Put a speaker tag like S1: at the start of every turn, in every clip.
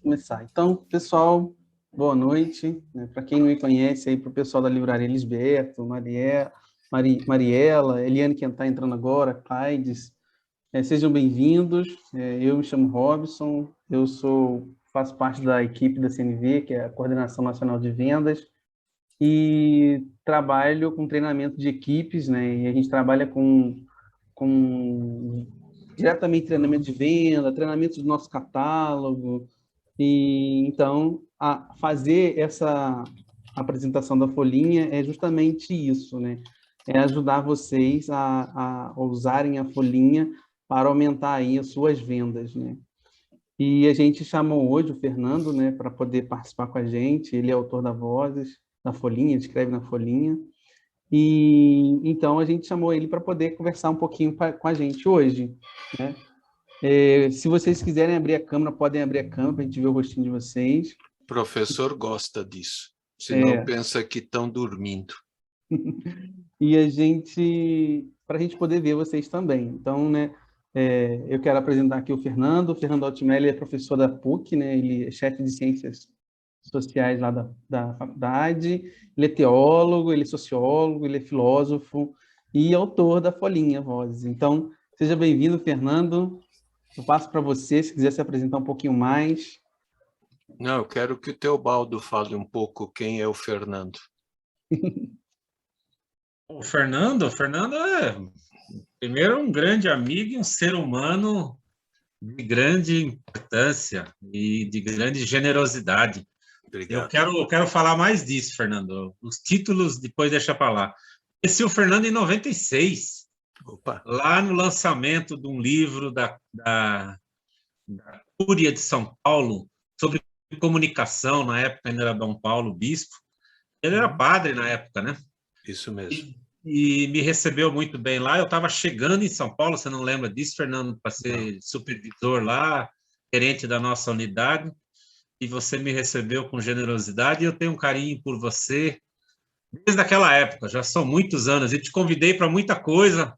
S1: Começar. Então, pessoal, boa noite. Para quem não me conhece, aí para o pessoal da Livraria Lisberto, Mariela, Eliane, que está entrando agora, Caides, sejam bem-vindos. Eu me chamo Robson, faço parte da equipe da CNV, que é a Coordenação Nacional de Vendas, e trabalho com treinamento de equipes, né? E a gente trabalha com diretamente treinamento de venda, treinamento do nosso catálogo. E então, fazer essa apresentação da folhinha é justamente isso, né? É ajudar vocês a usarem a folhinha para aumentar aí as suas vendas, né? E a gente chamou hoje o Fernando, né, para poder participar com a gente. Ele é autor da Vozes, da folhinha, escreve na folhinha. E então a gente chamou ele para poder conversar um pouquinho com a gente hoje, né? Se vocês quiserem abrir a câmera, podem abrir a câmera para a gente ver o rostinho de vocês.
S2: O professor gosta disso, senão pensa que estão dormindo.
S1: E para a gente poder ver vocês também. Então, né, eu quero apresentar aqui o Fernando. O Fernando Altimelli é professor da PUC, né? Ele é chefe de ciências sociais lá da faculdade. Ele é teólogo, ele é sociólogo, ele é filósofo e autor da Folhinha Vozes. Então, seja bem-vindo, Fernando. Eu passo para você, se quiser se apresentar um pouquinho mais.
S2: Não, eu quero que o Teobaldo fale um pouco quem é o Fernando.
S3: O Fernando é, primeiro, um grande amigo e um ser humano de grande importância e de grande generosidade.
S2: Obrigado.
S3: Eu quero falar mais disso, Fernando. Os títulos, depois deixa para lá. Conheci o Fernando em 96.
S2: Opa.
S3: Lá no lançamento de um livro da Cúria de São Paulo sobre comunicação, na época ainda era Dom Paulo Bispo. Ele era padre na época, né?
S2: Isso mesmo.
S3: E me recebeu muito bem lá. Eu estava chegando em São Paulo, você não lembra disso, Fernando, para ser supervisor lá, gerente da nossa unidade, e você me recebeu com generosidade, e eu tenho um carinho por você desde aquela época, já são muitos anos, e te convidei para muita coisa,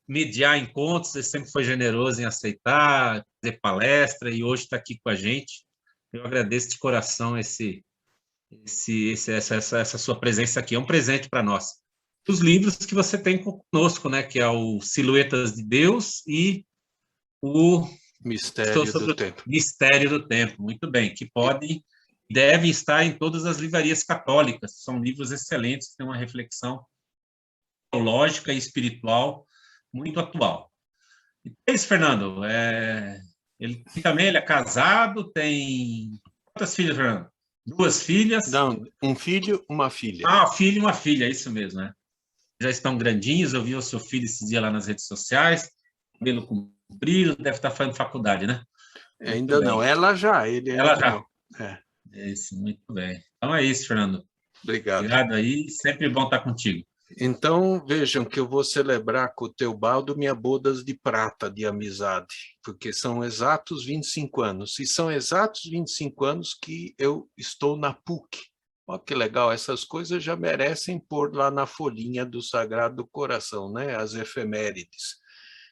S3: mediar encontros, você sempre foi generoso em aceitar, fazer palestra, e hoje está aqui com a gente. Eu agradeço de coração essa sua presença aqui, é um presente para nós. Os livros que você tem conosco, né, que é o Silhuetas de Deus e o
S2: Mistério do Tempo.
S3: Mistério do Tempo, muito bem, que devem estar em todas as livrarias católicas. São livros excelentes, que têm uma reflexão teológica e espiritual muito atual. E é isso, Fernando. Ele é casado, tem quantas filhas, Fernando? 2 filhas?
S2: Não, um filho, uma filha.
S3: Ah, filho e uma filha, é isso mesmo, né? Já estão grandinhos, eu vi o seu filho esse dia lá nas redes sociais, cabelo comprido, deve estar fazendo faculdade, né?
S2: Ainda não, ela já, ele
S3: ela
S2: ainda
S3: já.
S2: não.
S3: É isso, muito bem. Então é isso, Fernando.
S2: Obrigado.
S3: Obrigado aí, sempre bom estar contigo.
S2: Então, vejam que eu vou celebrar com o Teobaldo minha bodas de prata de amizade, porque são exatos 25 anos, e são exatos 25 anos que eu estou na PUC. Olha que legal, essas coisas já merecem pôr lá na folhinha do Sagrado Coração, né? As efemérides.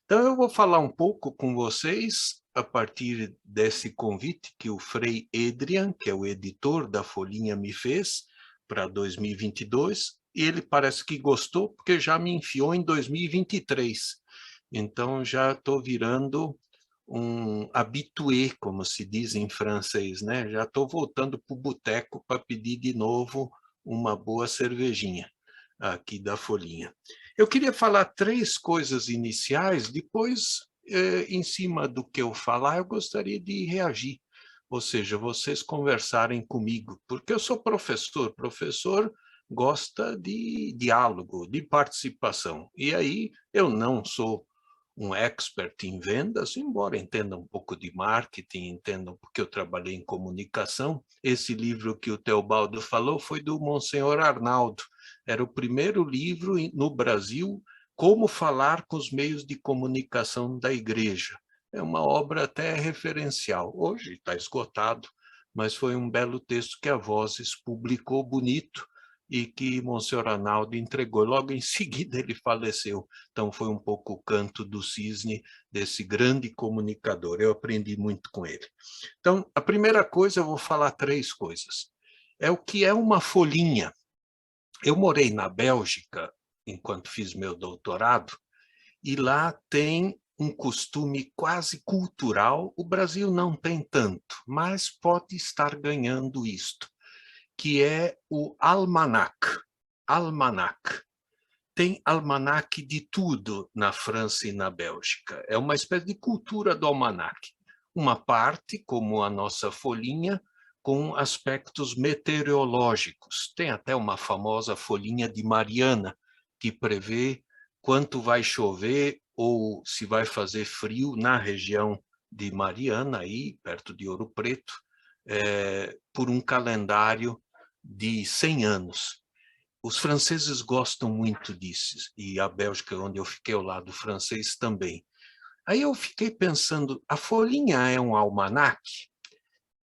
S2: Então, eu vou falar um pouco com vocês a partir desse convite que o Frei Adrian, que é o editor da folhinha, me fez para 2022, e ele parece que gostou, porque já me enfiou em 2023. Então, já estou virando um habitué, como se diz em francês, né? Já estou voltando para o boteco para pedir de novo uma boa cervejinha aqui da folhinha. Eu queria falar 3 coisas iniciais, depois, em cima do que eu falar, eu gostaria de reagir, ou seja, vocês conversarem comigo, porque eu sou professor gosta de diálogo, de participação, e aí eu não sou um expert em vendas, embora entenda um pouco de marketing, entenda porque eu trabalhei em comunicação. Esse livro que o Teobaldo falou foi do Monsenhor Arnaldo, era o primeiro livro no Brasil, Como Falar com os Meios de Comunicação da Igreja. É uma obra até referencial, hoje está esgotado, mas foi um belo texto que a Vozes publicou bonito, e que Monsenhor Arnaldo entregou. Logo em seguida ele faleceu. Então foi um pouco o canto do cisne desse grande comunicador. Eu aprendi muito com ele. Então, a primeira coisa, eu vou falar 3 coisas. É o que é uma folhinha. Eu morei na Bélgica enquanto fiz meu doutorado, e lá tem um costume quase cultural, o Brasil não tem tanto, mas pode estar ganhando isto, que é o almanac. Almanac. Tem almanac de tudo na França e na Bélgica. É uma espécie de cultura do almanac. Uma parte, como a nossa folhinha, com aspectos meteorológicos. Tem até uma famosa folhinha de Mariana, que prevê quanto vai chover ou se vai fazer frio na região de Mariana, aí perto de Ouro Preto, por um calendário de 100 anos. Os franceses gostam muito disso, e a Bélgica, onde eu fiquei ao lado francês, também. Aí eu fiquei pensando, a folhinha é um almanac?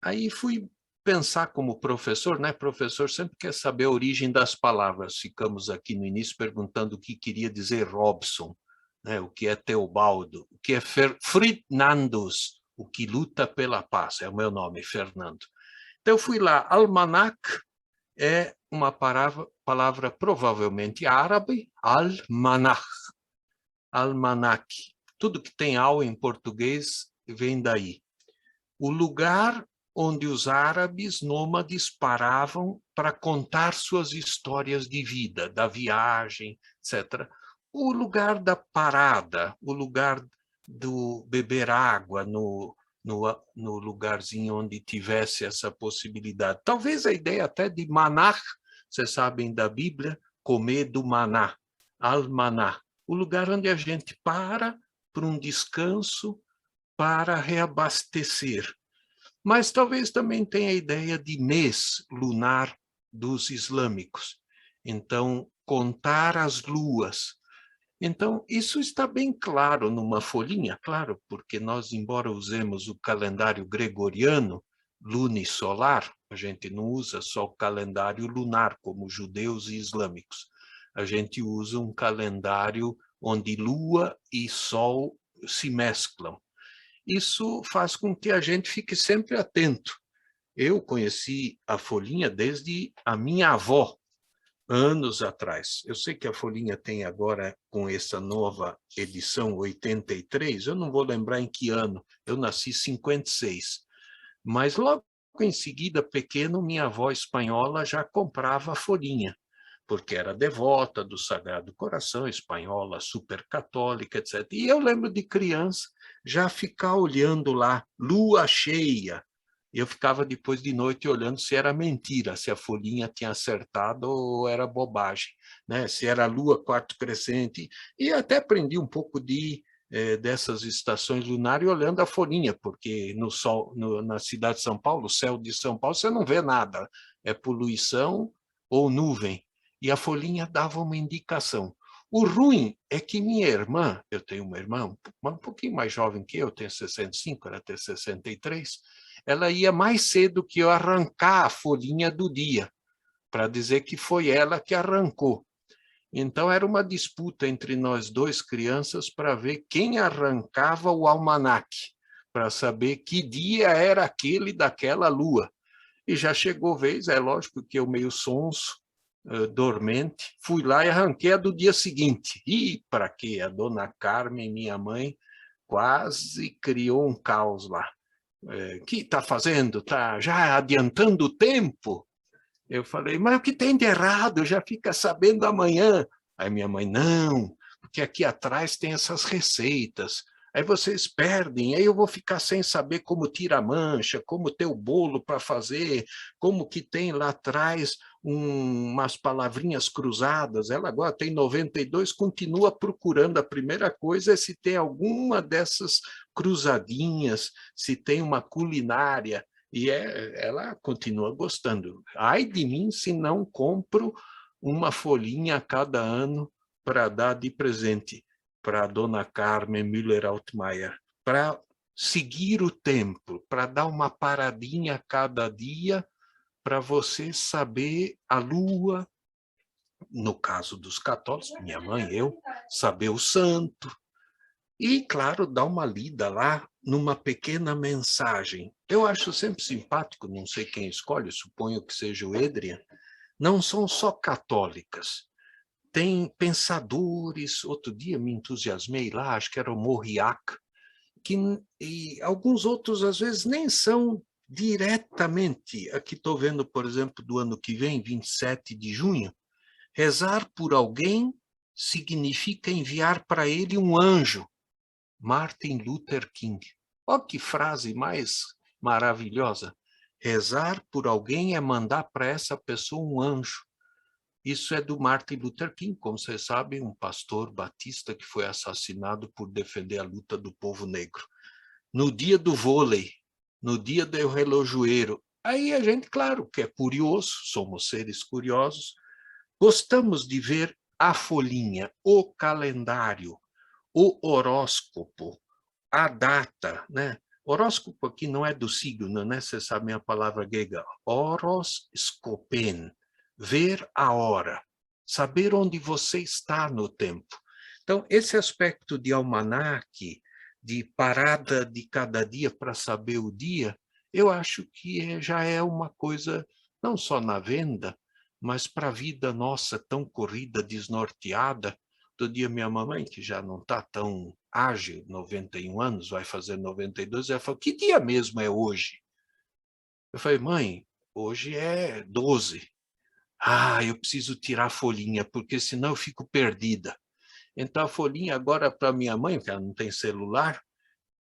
S2: Aí fui pensar como professor, né? Professor sempre quer saber a origem das palavras. Ficamos aqui no início perguntando o que queria dizer Robson, né? O que é Teobaldo, o que é Fridnandus, o que luta pela paz. É o meu nome, Fernando. Então eu fui lá, almanac é uma palavra provavelmente árabe, almanach, almanac. Tudo que tem al em português vem daí. O lugar onde os árabes nômades paravam para contar suas histórias de vida, da viagem, etc. O lugar da parada, o lugar do beber água no lugarzinho onde tivesse essa possibilidade. Talvez a ideia até de maná, vocês sabem da Bíblia, comer do maná, al-maná, o lugar onde a gente para um descanso, para reabastecer. Mas talvez também tenha a ideia de mês lunar dos islâmicos. Então, contar as luas. Então, isso está bem claro numa folhinha, claro, porque nós, embora usemos o calendário gregoriano, lunisolar, a gente não usa só o calendário lunar, como judeus e islâmicos. A gente usa um calendário onde lua e sol se mesclam. Isso faz com que a gente fique sempre atento. Eu conheci a folhinha desde a minha avó, anos atrás. Eu sei que a folhinha tem agora, com essa nova edição, 83, eu não vou lembrar em que ano, eu nasci em 56. Mas logo em seguida, pequeno, minha avó espanhola já comprava a folhinha, porque era devota do Sagrado Coração, espanhola, super católica, etc. E eu lembro de criança já ficar olhando lá, lua cheia. Eu ficava depois de noite olhando se era mentira, se a folhinha tinha acertado ou era bobagem, né? Se era lua, quarto crescente. E até aprendi um pouco dessas estações lunares olhando a folhinha, porque no sol, na cidade de São Paulo, o céu de São Paulo, você não vê nada. É poluição ou nuvem. E a folhinha dava uma indicação. O ruim é que minha irmã, eu tenho uma irmã um pouquinho mais jovem que eu, tenho 65, ela tem 63, ela ia mais cedo que eu arrancar a folhinha do dia, para dizer que foi ela que arrancou. Então era uma disputa entre nós dois, crianças, para ver quem arrancava o almanaque, para saber que dia era aquele daquela lua. E já chegou vez, é lógico que eu meio sonso, dormente, fui lá e arranquei a do dia seguinte. E para quê? A dona Carmen, minha mãe, quase criou um caos lá. Que está fazendo? Está já adiantando o tempo? Eu falei, mas o que tem de errado? Já fica sabendo amanhã. Aí minha mãe, não, porque aqui atrás tem essas receitas. Aí vocês perdem, aí eu vou ficar sem saber como tira a mancha, como ter o bolo para fazer, como que tem lá atrás umas palavrinhas cruzadas. Ela agora tem 92, continua procurando. A primeira coisa é se tem alguma dessas cruzadinhas, se tem uma culinária. E ela continua gostando. Ai de mim se não compro uma folhinha a cada ano para dar de presente para a dona Carmen Müller-Altmaier, para seguir o tempo, para dar uma paradinha a cada dia, para você saber a lua, no caso dos católicos, minha mãe, eu, saber o santo, e, claro, dar uma lida lá numa pequena mensagem. Eu acho sempre simpático, não sei quem escolhe, suponho que seja o Adrian, não são só católicas, tem pensadores, outro dia me entusiasmei lá, acho que era o Morriac, e alguns outros, às vezes, nem são diretamente. Aqui estou vendo, por exemplo, do ano que vem, 27 de junho, rezar por alguém significa enviar para ele um anjo. Martin Luther King. Olha que frase mais maravilhosa. Rezar por alguém é mandar para essa pessoa um anjo. Isso é do Martin Luther King, como vocês sabem, um pastor batista que foi assassinado por defender a luta do povo negro. No dia do vôlei, no dia do relojoeiro, aí a gente, claro, que é curioso, somos seres curiosos, gostamos de ver a folhinha, o calendário, o horóscopo, a data, né? Horóscopo aqui não é do signo, né? Vocês sabem a palavra grega, horoscopen, ver a hora, saber onde você está no tempo. Então, esse aspecto de almanaque, de parada de cada dia para saber o dia, eu acho que já é uma coisa, não só na venda, mas para a vida nossa tão corrida, desnorteada. Todo dia minha mamãe, que já não está tão ágil, 91 anos, vai fazer 92, ela falou, que dia mesmo é hoje? Eu falei, mãe, hoje é 12. Ah, eu preciso tirar a folhinha, porque senão eu fico perdida. Então a folhinha agora para minha mãe, que ela não tem celular,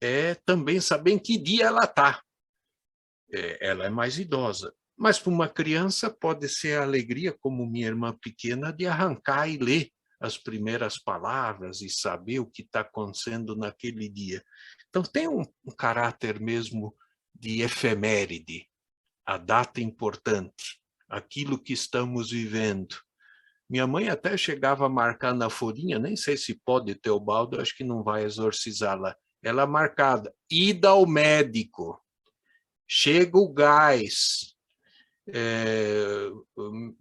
S2: é também saber em que dia ela está. Ela é mais idosa. Mas para uma criança pode ser a alegria, como minha irmã pequena, de arrancar e ler as primeiras palavras e saber o que está acontecendo naquele dia. Então tem um caráter mesmo de efeméride, a data importante, aquilo que estamos vivendo. Minha mãe até chegava a marcar na folhinha, nem sei se pode, Teobaldo, acho que não vai exorcizá-la. Ela marcada, ida ao médico, chega o gás,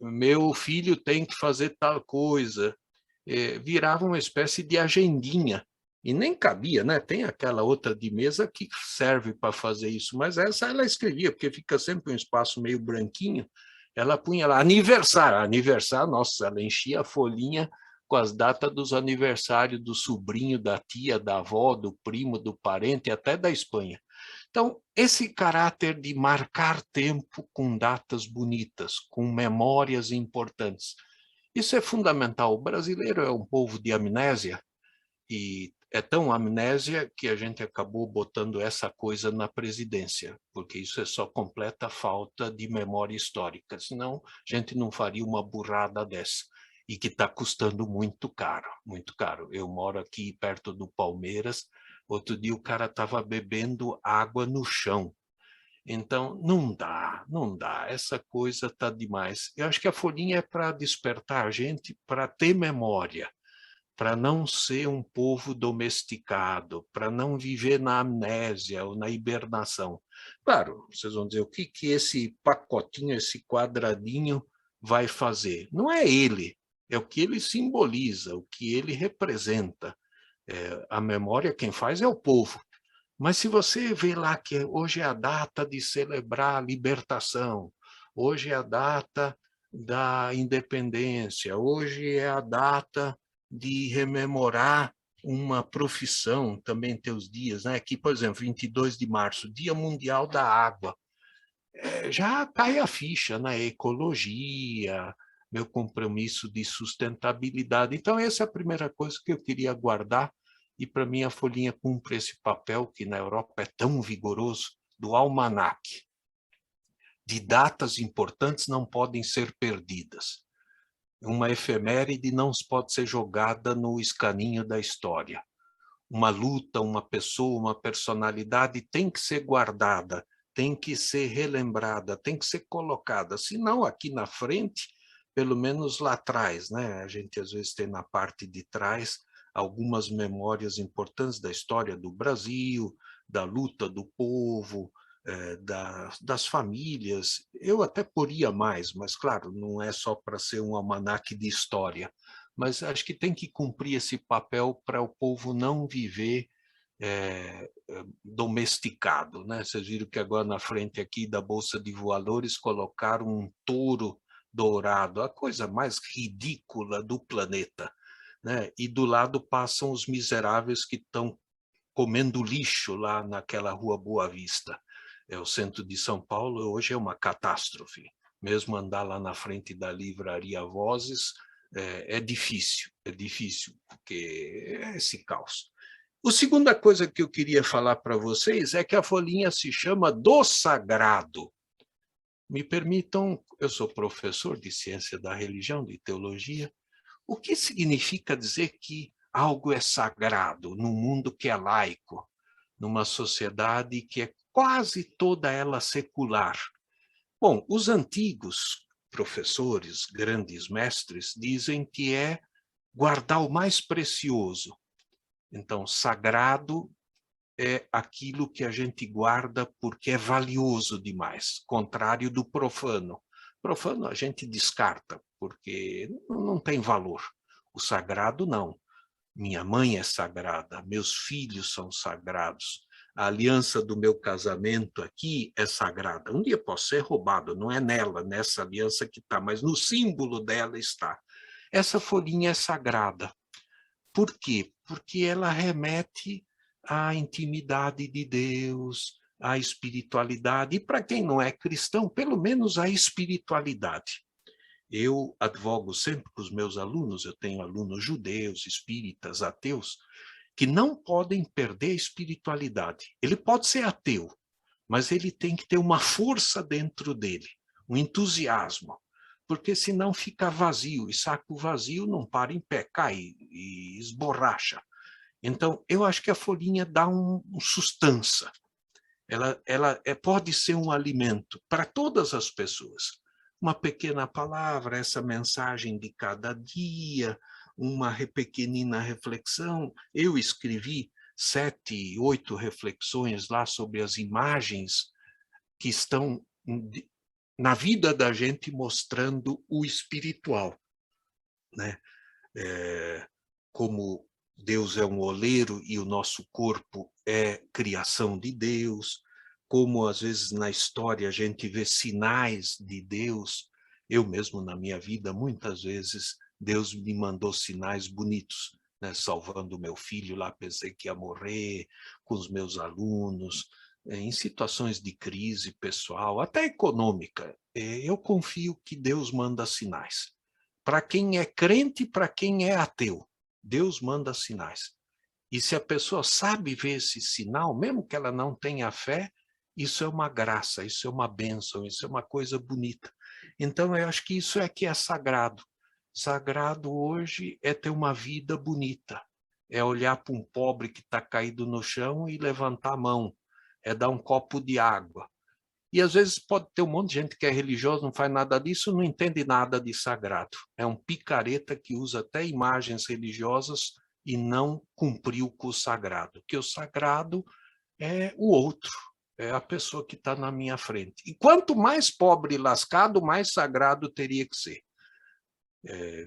S2: meu filho tem que fazer tal coisa. Virava uma espécie de agendinha. E nem cabia, né? Tem aquela outra de mesa que serve para fazer isso, mas essa ela escrevia, porque fica sempre um espaço meio branquinho. Ela punha lá, aniversário. Aniversário, nossa, ela enchia a folhinha com as datas dos aniversários do sobrinho, da tia, da avó, do primo, do parente, até da Espanha. Então, esse caráter de marcar tempo com datas bonitas, com memórias importantes, isso é fundamental. O brasileiro é um povo de amnésia, e é tão amnésia que a gente acabou botando essa coisa na presidência, porque isso é só completa falta de memória histórica, senão a gente não faria uma burrada dessa, e que está custando muito caro, muito caro. Eu moro aqui perto do Palmeiras, outro dia o cara estava bebendo água no chão. Então, não dá, não dá, essa coisa está demais. Eu acho que a folhinha é para despertar a gente, para ter memória, para não ser um povo domesticado, para não viver na amnésia ou na hibernação. Claro, vocês vão dizer, o que esse pacotinho, esse quadradinho vai fazer? Não é ele, é o que ele simboliza, o que ele representa. A memória, quem faz é o povo. Mas se você vê lá que hoje é a data de celebrar a libertação, hoje é a data da independência, hoje é a data de rememorar uma profissão, também tem os dias, né? Aqui, por exemplo, 22 de março, Dia Mundial da Água. Já cai a ficha, né? Ecologia, meu compromisso de sustentabilidade. Então, essa é a primeira coisa que eu queria guardar, e para mim a folhinha cumpre esse papel que na Europa é tão vigoroso, do almanaque. De datas importantes não podem ser perdidas. Uma efeméride não pode ser jogada no escaninho da história. Uma luta, uma pessoa, uma personalidade tem que ser guardada, tem que ser relembrada, tem que ser colocada. Se não aqui na frente, pelo menos lá atrás, né? A gente às vezes tem na parte de trás algumas memórias importantes da história do Brasil, da luta do povo, das famílias. Eu até poria mais, mas, claro, não é só para ser um almanaque de história, mas acho que tem que cumprir esse papel para o povo não viver domesticado, né? Vocês viram que agora na frente aqui da Bolsa de Valores colocaram um touro dourado, a coisa mais ridícula do planeta, né? E do lado passam os miseráveis que estão comendo lixo lá naquela rua Boa Vista. O centro de São Paulo hoje é uma catástrofe. Mesmo andar lá na frente da livraria Vozes é difícil, porque é esse caos. A segunda coisa que eu queria falar para vocês é que a folhinha se chama Do Sagrado. Me permitam, eu sou professor de ciência da religião, de teologia. O que significa dizer que algo é sagrado num mundo que é laico, numa sociedade que é quase toda ela secular? Bom, os antigos professores, grandes mestres, dizem que é guardar o mais precioso. Então, sagrado é aquilo que a gente guarda porque é valioso demais, contrário do profano. Profano a gente descarta, porque não tem valor. O sagrado, não. Minha mãe é sagrada, meus filhos são sagrados, a aliança do meu casamento aqui é sagrada. Um dia pode ser roubado, não é nela, nessa aliança que está, mas no símbolo dela está. Essa folhinha é sagrada. Por quê? Porque ela remete à intimidade de Deus, à espiritualidade, e para quem não é cristão, pelo menos à espiritualidade. Eu advogo sempre para os meus alunos, eu tenho alunos judeus, espíritas, ateus, que não podem perder a espiritualidade. Ele pode ser ateu, mas ele tem que ter uma força dentro dele, um entusiasmo, porque senão fica vazio, e saco vazio não para em pé, cai e esborracha. Então, eu acho que a folhinha dá um sustância. Ela pode ser um alimento para todas as pessoas. Uma pequena palavra, essa mensagem de cada dia, uma pequenina reflexão. Eu escrevi 7, 8 reflexões lá sobre as imagens que estão na vida da gente mostrando o espiritual, né? Como Deus é um oleiro e o nosso corpo é criação de Deus, como às vezes na história a gente vê sinais de Deus. Eu mesmo na minha vida, muitas vezes, Deus me mandou sinais bonitos, né? Salvando meu filho lá, pensei que ia morrer, com os meus alunos, em situações de crise pessoal, até econômica. Eu confio que Deus manda sinais. Para quem é crente e para quem é ateu, Deus manda sinais. E se a pessoa sabe ver esse sinal, mesmo que ela não tenha fé, isso é uma graça, isso é uma bênção, isso é uma coisa bonita. Então, eu acho que isso é que é sagrado. Sagrado hoje é ter uma vida bonita, é olhar para um pobre que está caído no chão e levantar a mão, é dar um copo de água. E às vezes pode ter um monte de gente que é religiosa, não faz nada disso, não entende nada de sagrado. É um picareta que usa até imagens religiosas e não cumpriu com o sagrado. Porque o sagrado é o outro, é a pessoa que está na minha frente. E quanto mais pobre e lascado, mais sagrado teria que ser.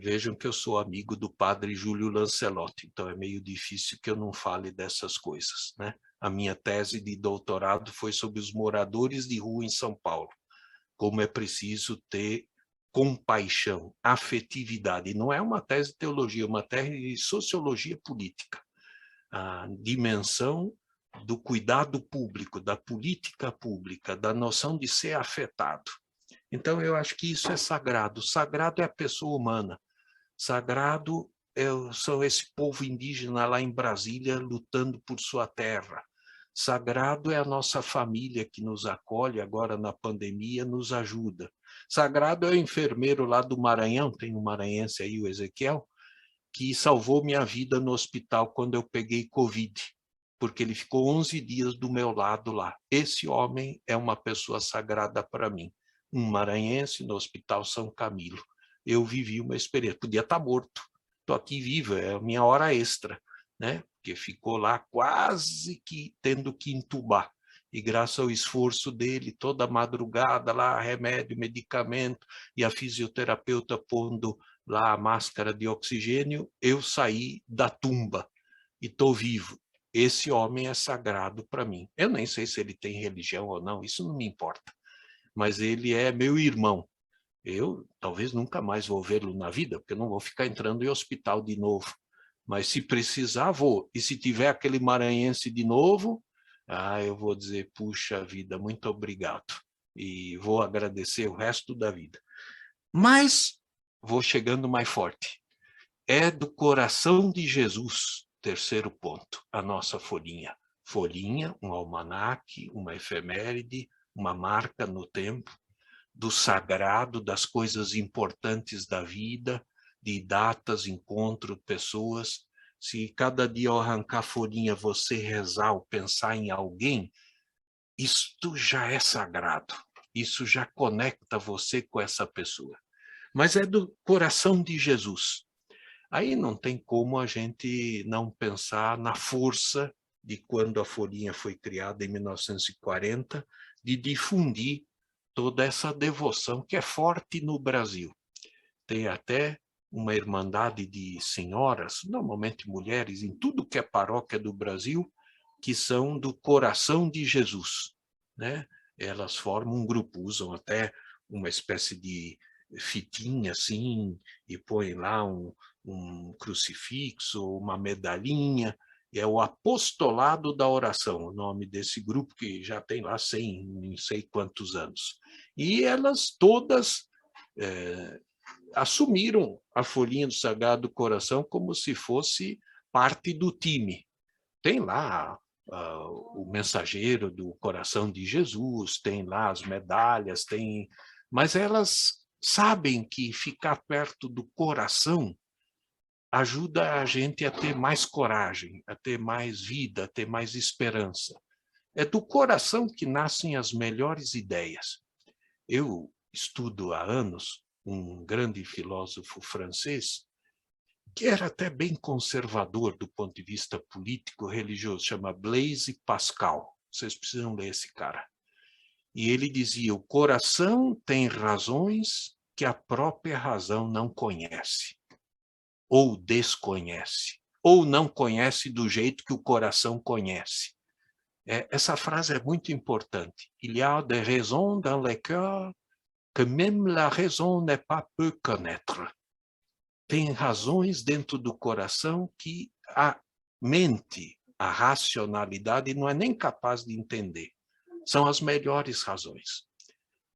S2: Vejam que eu sou amigo do padre Júlio Lancelotti, então é meio difícil que eu não fale dessas coisas, né? A minha tese de doutorado foi sobre os moradores de rua em São Paulo, como é preciso ter compaixão, afetividade. Não é uma tese de teologia, é uma tese de sociologia política. A dimensão do cuidado público, da política pública, da noção de ser afetado. Então, eu acho que isso é sagrado. Sagrado é a pessoa humana. Sagrado são esse povo indígena lá em Brasília lutando por sua terra. Sagrado é a nossa família que nos acolhe agora na pandemia, nos ajuda. Sagrado é o enfermeiro lá do Maranhão, tem um maranhense aí, o Ezequiel, que salvou minha vida no hospital quando eu peguei Covid, porque ele ficou 11 dias do meu lado lá. Esse homem é uma pessoa sagrada para mim. Um maranhense no Hospital São Camilo. Eu vivi uma experiência, podia estar morto, estou aqui vivo, é a minha hora extra, né? Porque ficou lá quase que tendo que entubar. e graças ao esforço dele, toda madrugada lá, remédio, medicamento, e a fisioterapeuta pondo lá a máscara de oxigênio, eu saí da tumba e estou vivo. Esse homem é sagrado para mim. Eu nem sei se ele tem religião ou não, isso não me importa. Mas ele é meu irmão. Eu talvez nunca mais vou vê-lo na vida, porque eu não vou ficar entrando em hospital de novo. Mas se precisar, vou. E se tiver aquele maranhense de novo, eu vou dizer, puxa vida, muito obrigado. E vou agradecer o resto da vida. Mas vou chegando mais forte. É do coração de Jesus, terceiro ponto, a nossa folhinha. Folhinha, um almanaque, uma efeméride, uma marca no tempo, do sagrado, das coisas importantes da vida, de datas, encontros, pessoas. Se cada dia eu arrancar folhinha, você rezar ou pensar em alguém, isto já é sagrado. Isso já conecta você com essa pessoa. Mas é do coração de Jesus. Aí não tem como a gente não pensar na força de quando a folhinha foi criada em 1940, de difundir toda essa devoção que é forte no Brasil. Tem até uma irmandade de senhoras, normalmente mulheres, em tudo que é paróquia do Brasil, que são do coração de Jesus, né? Elas formam um grupo, usam até uma espécie de fitinha assim, e põem lá um crucifixo, uma medalhinha, é o Apostolado da Oração, o nome desse grupo que já tem lá 100, não sei quantos anos. E elas todas assumiram a folhinha do Sagrado Coração como se fosse parte do time. Tem lá o mensageiro do coração de Jesus, tem lá as medalhas, mas elas sabem que ficar perto do coração ajuda a gente a ter mais coragem, a ter mais vida, a ter mais esperança. É do coração que nascem as melhores ideias. Eu estudo há anos um grande filósofo francês, que era até bem conservador do ponto de vista político, religioso, chama Blaise Pascal. Vocês precisam ler esse cara. E ele dizia, o coração tem razões que a própria razão não conhece, ou desconhece, ou não conhece do jeito que o coração conhece. Essa frase é muito importante. Il y a des raisons dans le cœur que même la raison n'est pas peut connaître. Tem razões dentro do coração que a mente, a racionalidade não é nem capaz de entender. São as melhores razões.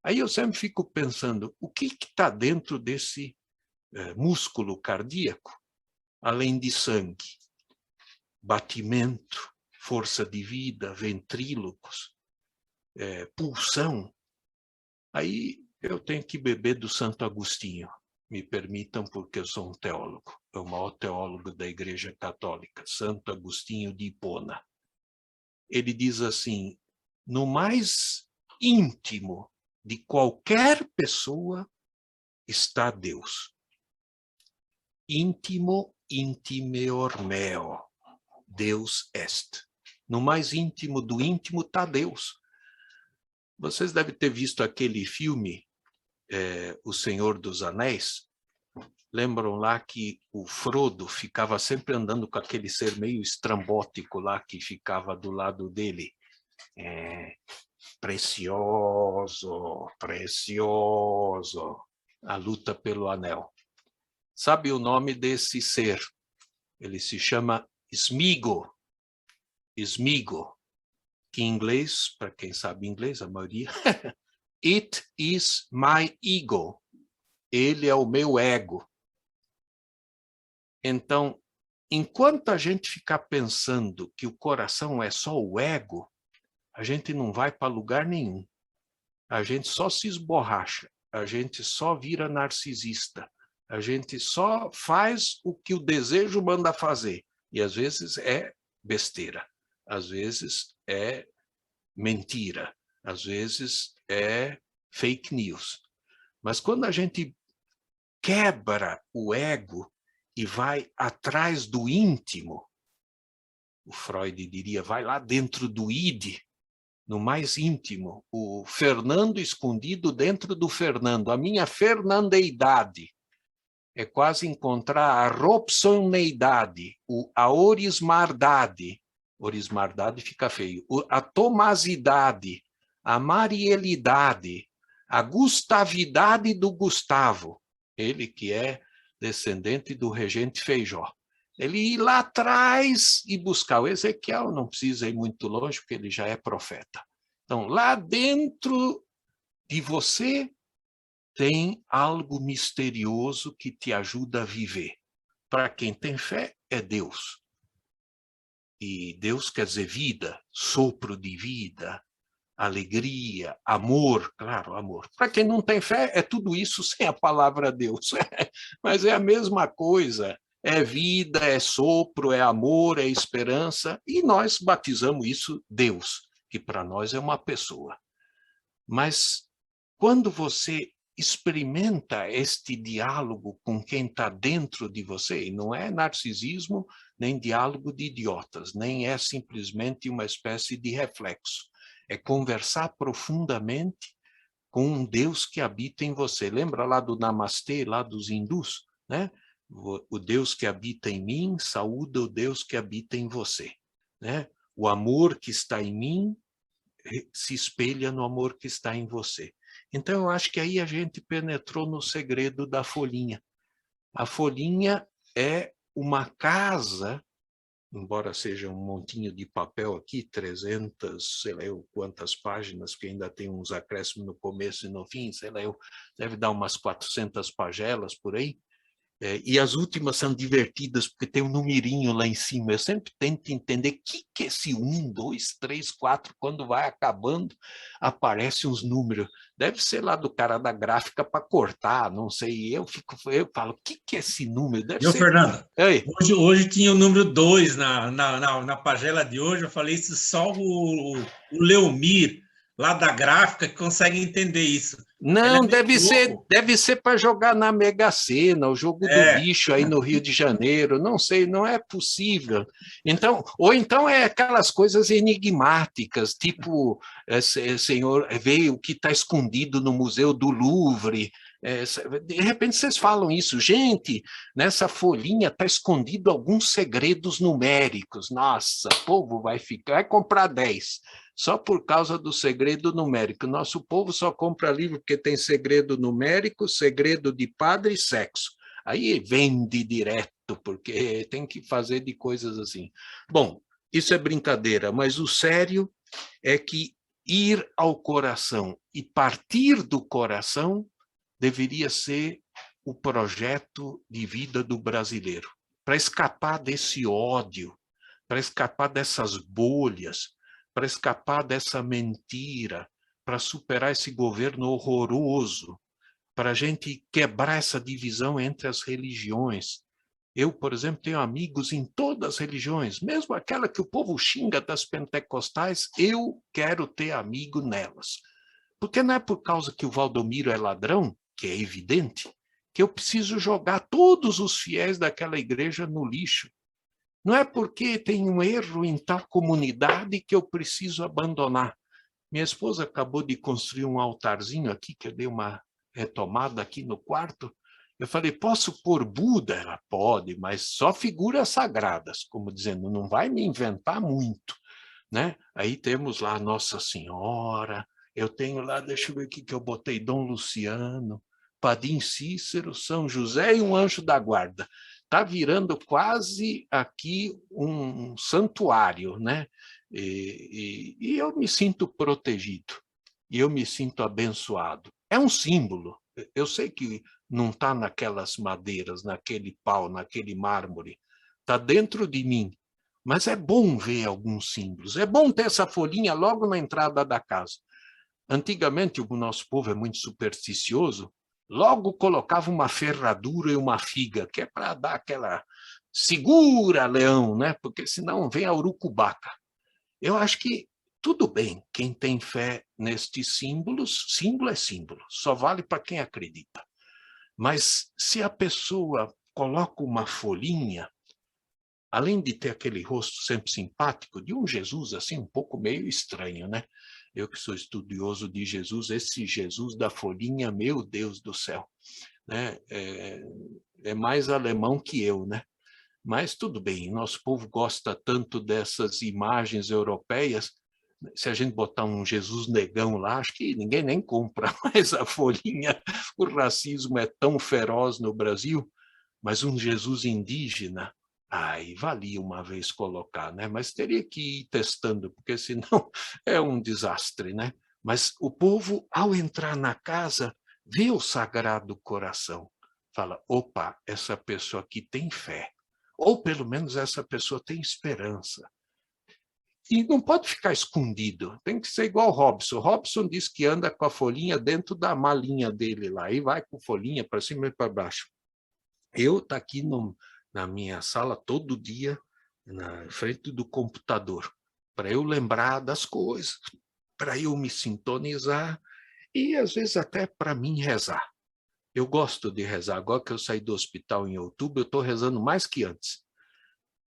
S2: Aí eu sempre fico pensando, o que está dentro desse músculo cardíaco, além de sangue? Batimento, força de vida, ventrílocos, pulsão. Aí eu tenho que beber do Santo Agostinho. Me permitam, porque eu sou um teólogo. É o maior teólogo da Igreja Católica, Santo Agostinho de Hipona. Ele diz assim, no mais íntimo de qualquer pessoa está Deus. Íntimo, intimeor meo. Deus est. No mais íntimo do íntimo está Deus. Vocês devem ter visto aquele filme, O Senhor dos Anéis. Lembram lá que o Frodo ficava sempre andando com aquele ser meio estrambótico lá que ficava do lado dele. Precioso, precioso. A luta pelo anel. Sabe o nome desse ser? Ele se chama Sméagol. Sméagol. Que em inglês, para quem sabe inglês, a maioria, it is my ego. Ele é o meu ego. Então, enquanto a gente ficar pensando que o coração é só o ego, a gente não vai para lugar nenhum. A gente só se esborracha, a gente só vira narcisista, a gente só faz o que o desejo manda fazer. E às vezes é besteira, às vezes é mentira, às vezes é fake news. Mas quando a gente quebra o ego e vai atrás do íntimo, o Freud diria, vai lá dentro do id, no mais íntimo, o Fernando escondido dentro do Fernando, a minha fernandeidade. É quase encontrar a robsoneidade, a orismardade. Orismardade fica feio. A tomasidade, a marielidade, a gustavidade do Gustavo, ele que é descendente do regente Feijó. Ele ir lá atrás e buscar. O Ezequiel não precisa ir muito longe, porque ele já é profeta. Então, lá dentro de você tem algo misterioso que te ajuda a viver. Para quem tem fé, é Deus. E Deus quer dizer vida, sopro de vida, alegria, amor, claro, amor. Para quem não tem fé, é tudo isso sem a palavra Deus. Mas é a mesma coisa. É vida, é sopro, é amor, é esperança. E nós batizamos isso Deus, que para nós é uma pessoa. Mas quando você experimenta este diálogo com quem está dentro de você, e não é narcisismo, nem diálogo de idiotas, nem é simplesmente uma espécie de reflexo. É conversar profundamente com um Deus que habita em você. Lembra lá do Namastê, lá dos hindus, né? O Deus que habita em mim saúda o Deus que habita em você, né? O amor que está em mim se espelha no amor que está em você. Então, eu acho que aí a gente penetrou no segredo da folhinha. A folhinha é uma casa, embora seja um montinho de papel aqui, 300, sei lá eu quantas páginas, porque ainda tem uns acréscimos no começo e no fim, sei lá eu, deve dar umas 400 pagelas por aí. E as últimas são divertidas, porque tem um numerinho lá em cima. Eu sempre tento entender o que é esse 1, 2, 3, 4, quando vai acabando, aparecem uns números. Deve ser lá do cara da gráfica para cortar, não sei. Eu falo, o que é esse número? Deve ser...
S3: Fernando, hoje tinha o número 2 na pagela de hoje. Eu falei isso só o Leomir, lá da gráfica, que consegue entender isso.
S2: Não, deve ser para jogar na Mega Sena, o jogo do bicho aí no Rio de Janeiro, não sei, não é possível. Então, ou então é aquelas coisas enigmáticas, tipo, senhor, veio o que está escondido no Museu do Louvre. De repente vocês falam isso, gente, nessa folhinha está escondido alguns segredos numéricos. Nossa, o povo vai comprar 10. Só por causa do segredo numérico. Nosso povo só compra livro porque tem segredo numérico, segredo de padre e sexo. Aí vende direto, porque tem que fazer de coisas assim. Bom, isso é brincadeira, mas o sério é que ir ao coração e partir do coração deveria ser o projeto de vida do brasileiro. Para escapar desse ódio, para escapar dessas bolhas, para escapar dessa mentira, para superar esse governo horroroso, para a gente quebrar essa divisão entre as religiões. Eu, por exemplo, tenho amigos em todas as religiões, mesmo aquela que o povo xinga das pentecostais, eu quero ter amigo nelas. Porque não é por causa que o Valdomiro é ladrão, que é evidente, que eu preciso jogar todos os fiéis daquela igreja no lixo. Não é porque tem um erro em tal comunidade que eu preciso abandonar. Minha esposa acabou de construir um altarzinho aqui, que eu dei uma retomada aqui no quarto. Eu falei, posso pôr Buda? Ela pode, mas só figuras sagradas, como dizendo, não vai me inventar muito, né? Aí temos lá Nossa Senhora, eu tenho lá, deixa eu ver o que eu botei, Dom Luciano, Padim Cícero, São José e um anjo da guarda. Está virando quase aqui um santuário, né? E eu me sinto protegido, e eu me sinto abençoado. É um símbolo. Eu sei que não está naquelas madeiras, naquele pau, naquele mármore. Está dentro de mim. Mas é bom ver alguns símbolos. É bom ter essa folhinha logo na entrada da casa. Antigamente, o nosso povo é muito supersticioso, logo colocava uma ferradura e uma figa, que é para dar aquela segura, leão, né? Porque senão vem a urucubaca. Eu acho que tudo bem, quem tem fé nestes símbolos, símbolo é símbolo, só vale para quem acredita. Mas se a pessoa coloca uma folhinha, além de ter aquele rosto sempre simpático, de um Jesus assim um pouco meio estranho, né? Eu que sou estudioso de Jesus, esse Jesus da folhinha, meu Deus do céu, né? É mais alemão que eu, né? Mas tudo bem, nosso povo gosta tanto dessas imagens europeias. Se a gente botar um Jesus negão lá, acho que ninguém nem compra mais a folhinha. O racismo é tão feroz no Brasil, mas um Jesus indígena, aí valia uma vez colocar, né? Mas teria que ir testando, porque senão é um desastre, né? Mas o povo, ao entrar na casa, vê o Sagrado Coração, fala, opa, essa pessoa aqui tem fé, ou pelo menos essa pessoa tem esperança. E não pode ficar escondido, tem que ser igual o Robson. O Robson diz que anda com a folhinha dentro da malinha dele lá, e vai com folhinha para cima e para baixo. Eu estou aqui na minha sala todo dia, na frente do computador, para eu lembrar das coisas, para eu me sintonizar e, às vezes, até para mim rezar. Eu gosto de rezar. Agora que eu saí do hospital em outubro, eu estou rezando mais que antes,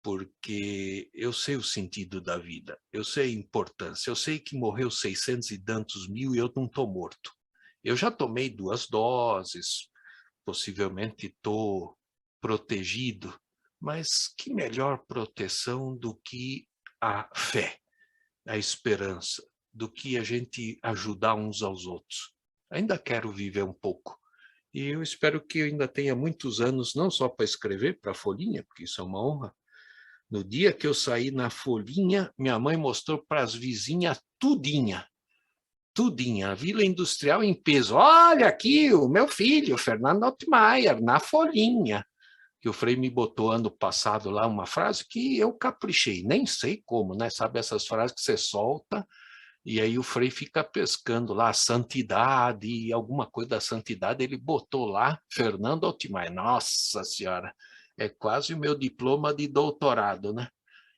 S2: porque eu sei o sentido da vida, eu sei a importância, eu sei que morreu 600 e tantos mil e eu não estou morto. Eu já tomei 2 doses, possivelmente estou protegido, mas que melhor proteção do que a fé, a esperança, do que a gente ajudar uns aos outros. Ainda quero viver um pouco. E eu espero que eu ainda tenha muitos anos, não só para escrever para a Folhinha, porque isso é uma honra. No dia que eu saí na Folhinha, minha mãe mostrou para as vizinhas tudinha, a Vila Industrial em peso. Olha aqui o meu filho, Fernando Altmaier, na Folhinha. Que o Frei me botou ano passado lá uma frase que eu caprichei, nem sei como, né? Sabe essas frases que você solta e aí o Frei fica pescando lá, santidade, e alguma coisa da santidade, ele botou lá, Fernando Altmaier. Nossa Senhora, é quase o meu diploma de doutorado, né?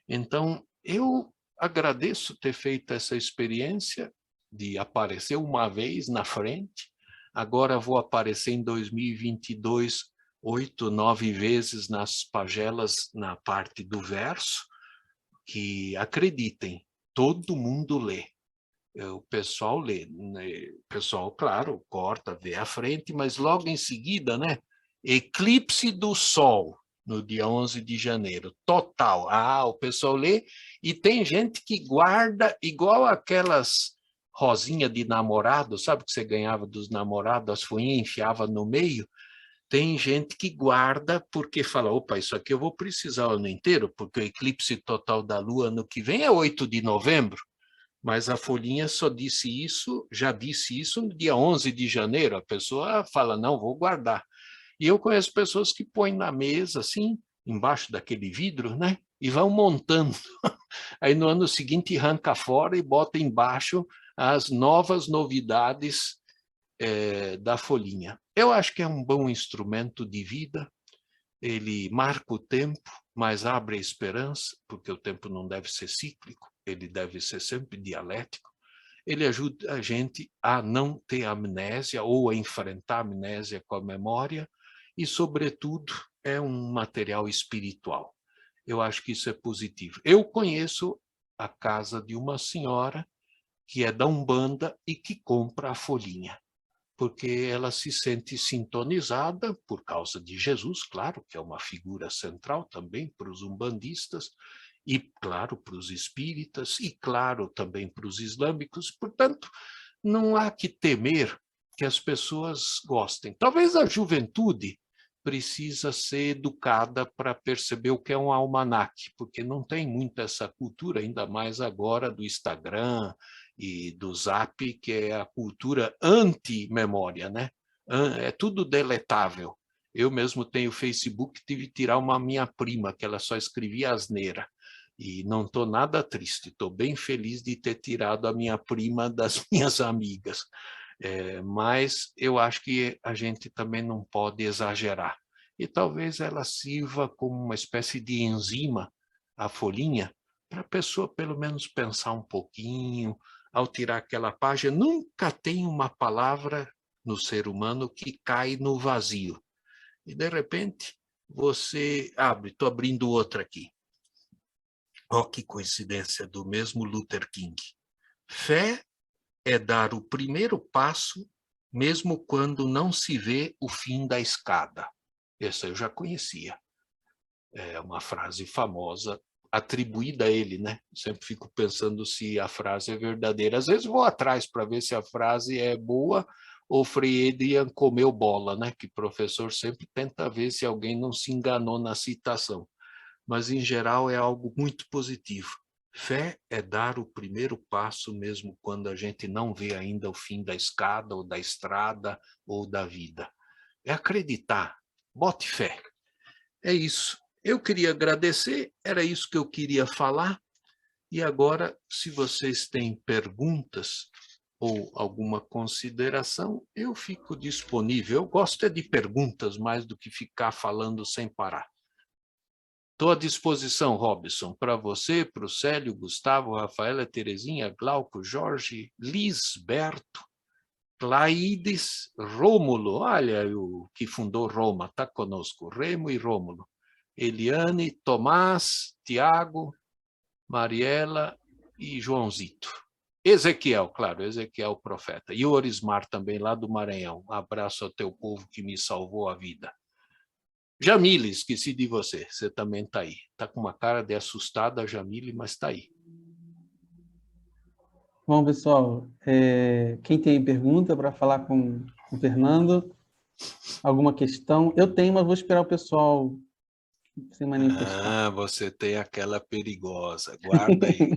S2: Então, eu agradeço ter feito essa experiência de aparecer uma vez na frente, agora vou aparecer em 2022 8, 9 vezes nas pagelas na parte do verso, que acreditem, todo mundo lê. O pessoal lê, né? O pessoal, claro, corta, vê a frente, mas logo em seguida, né? Eclipse do Sol, no dia 11 de janeiro, total. Ah, o pessoal lê, e tem gente que guarda igual aquelas rosinha de namorado, sabe que você ganhava dos namorados, as folhinhas enfiava no meio. Tem gente que guarda porque fala, opa, isso aqui eu vou precisar o ano inteiro, porque o eclipse total da Lua ano que vem é 8 de novembro, mas a Folhinha só disse isso, já disse isso no dia 11 de janeiro, a pessoa fala, não, vou guardar. E eu conheço pessoas que põem na mesa, assim, embaixo daquele vidro, né? E vão montando. Aí no ano seguinte arranca fora e bota embaixo as novas novidades da Folhinha. Eu acho que é um bom instrumento de vida, ele marca o tempo, mas abre a esperança, porque o tempo não deve ser cíclico, ele deve ser sempre dialético. Ele ajuda a gente a não ter amnésia ou a enfrentar a amnésia com a memória e, sobretudo, é um material espiritual. Eu acho que isso é positivo. Eu conheço a casa de uma senhora que é da Umbanda e que compra a Folhinha, porque ela se sente sintonizada por causa de Jesus, claro, que é uma figura central também para os umbandistas, e, claro, para os espíritas, e, claro, também para os islâmicos. Portanto, não há que temer que as pessoas gostem. Talvez a juventude precisa ser educada para perceber o que é um almanaque, porque não tem muito essa cultura, ainda mais agora do Instagram e do Zap, que é a cultura anti-memória, né? É tudo deletável. Eu mesmo tenho Facebook, tive que tirar uma minha prima, que ela só escrevia asneira. E não estou nada triste, estou bem feliz de ter tirado a minha prima das minhas amigas. Mas eu acho que a gente também não pode exagerar. E talvez ela sirva como uma espécie de enzima, a Folhinha, para a pessoa pelo menos pensar um pouquinho, ao tirar aquela página. Nunca tem uma palavra no ser humano que cai no vazio. E de repente você abre, estou abrindo outra aqui. Olha que coincidência, do mesmo Luther King. Fé é dar o primeiro passo, mesmo quando não se vê o fim da escada. Essa eu já conhecia. É uma frase famosa, atribuída a ele, né? Sempre fico pensando se a frase é verdadeira. Às vezes vou atrás para ver se a frase é boa ou Frei Adrian comeu bola, né? Que professor sempre tenta ver se alguém não se enganou na citação. Mas, em geral, é algo muito positivo. Fé é dar o primeiro passo mesmo quando a gente não vê ainda o fim da escada, ou da estrada, ou da vida. É acreditar. Bote fé. É isso. Eu queria agradecer, era isso que eu queria falar. E agora, se vocês têm perguntas ou alguma consideração, eu fico disponível. Eu gosto de perguntas mais do que ficar falando sem parar. Estou à disposição, Robson, para você, para o Célio, Gustavo, Rafaela, Terezinha, Glauco, Jorge, Lisberto, Claides, Rômulo, olha o que fundou Roma, está conosco, Remo e Rômulo, Eliane, Tomás, Tiago, Mariela e Joãozito. Ezequiel, claro, Ezequiel profeta. E o Orismar também, lá do Maranhão. Um abraço ao teu povo que me salvou a vida. Jamile, esqueci de você, você também está aí. Está com uma cara de assustada, Jamile, mas está aí.
S1: Bom, pessoal, quem tem pergunta para falar com o Fernando? Alguma questão? Eu tenho, mas vou esperar o pessoal se manifestar.
S2: Ah, você tem aquela perigosa, guarda aí.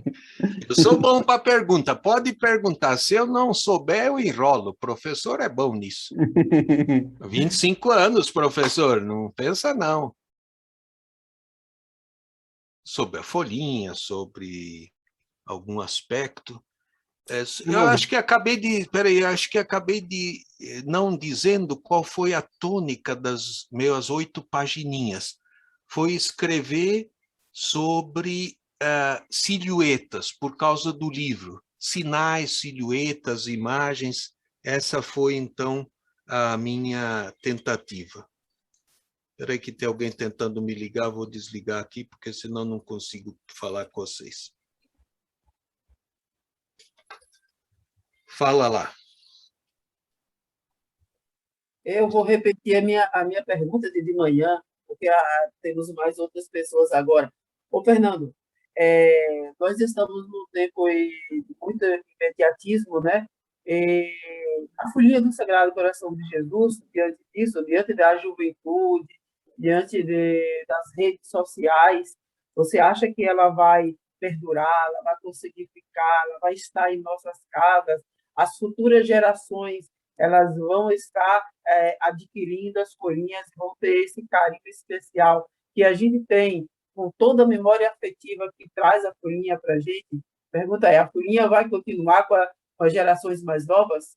S2: Eu sou bom para pergunta, pode perguntar. Se eu não souber, eu enrolo. O professor é bom nisso. 25 anos, professor, não pensa não. Sobre a folhinha, sobre algum aspecto. Eu acho que acabei de não dizendo qual foi a tônica das minhas 8 pagininhas. Foi escrever sobre silhuetas, por causa do livro. Sinais, silhuetas, imagens. Essa foi, então, a minha tentativa. Espera aí que tem alguém tentando me ligar, vou desligar aqui, porque senão não consigo falar com vocês. Fala lá.
S4: Eu vou repetir a minha pergunta de manhã, porque temos mais outras pessoas agora. Ô, Fernando, nós estamos num tempo aí de muito imediatismo, né? A folhinha do Sagrado Coração de Jesus, diante disso, diante da juventude, das redes sociais, você acha que ela vai perdurar, ela vai conseguir ficar, ela vai estar em nossas casas? As futuras gerações elas vão estar adquirindo as folhinhas, vão ter esse carinho especial que a gente tem com toda a memória afetiva que traz a folhinha para a gente. Pergunta é, a folhinha vai continuar com as gerações mais novas?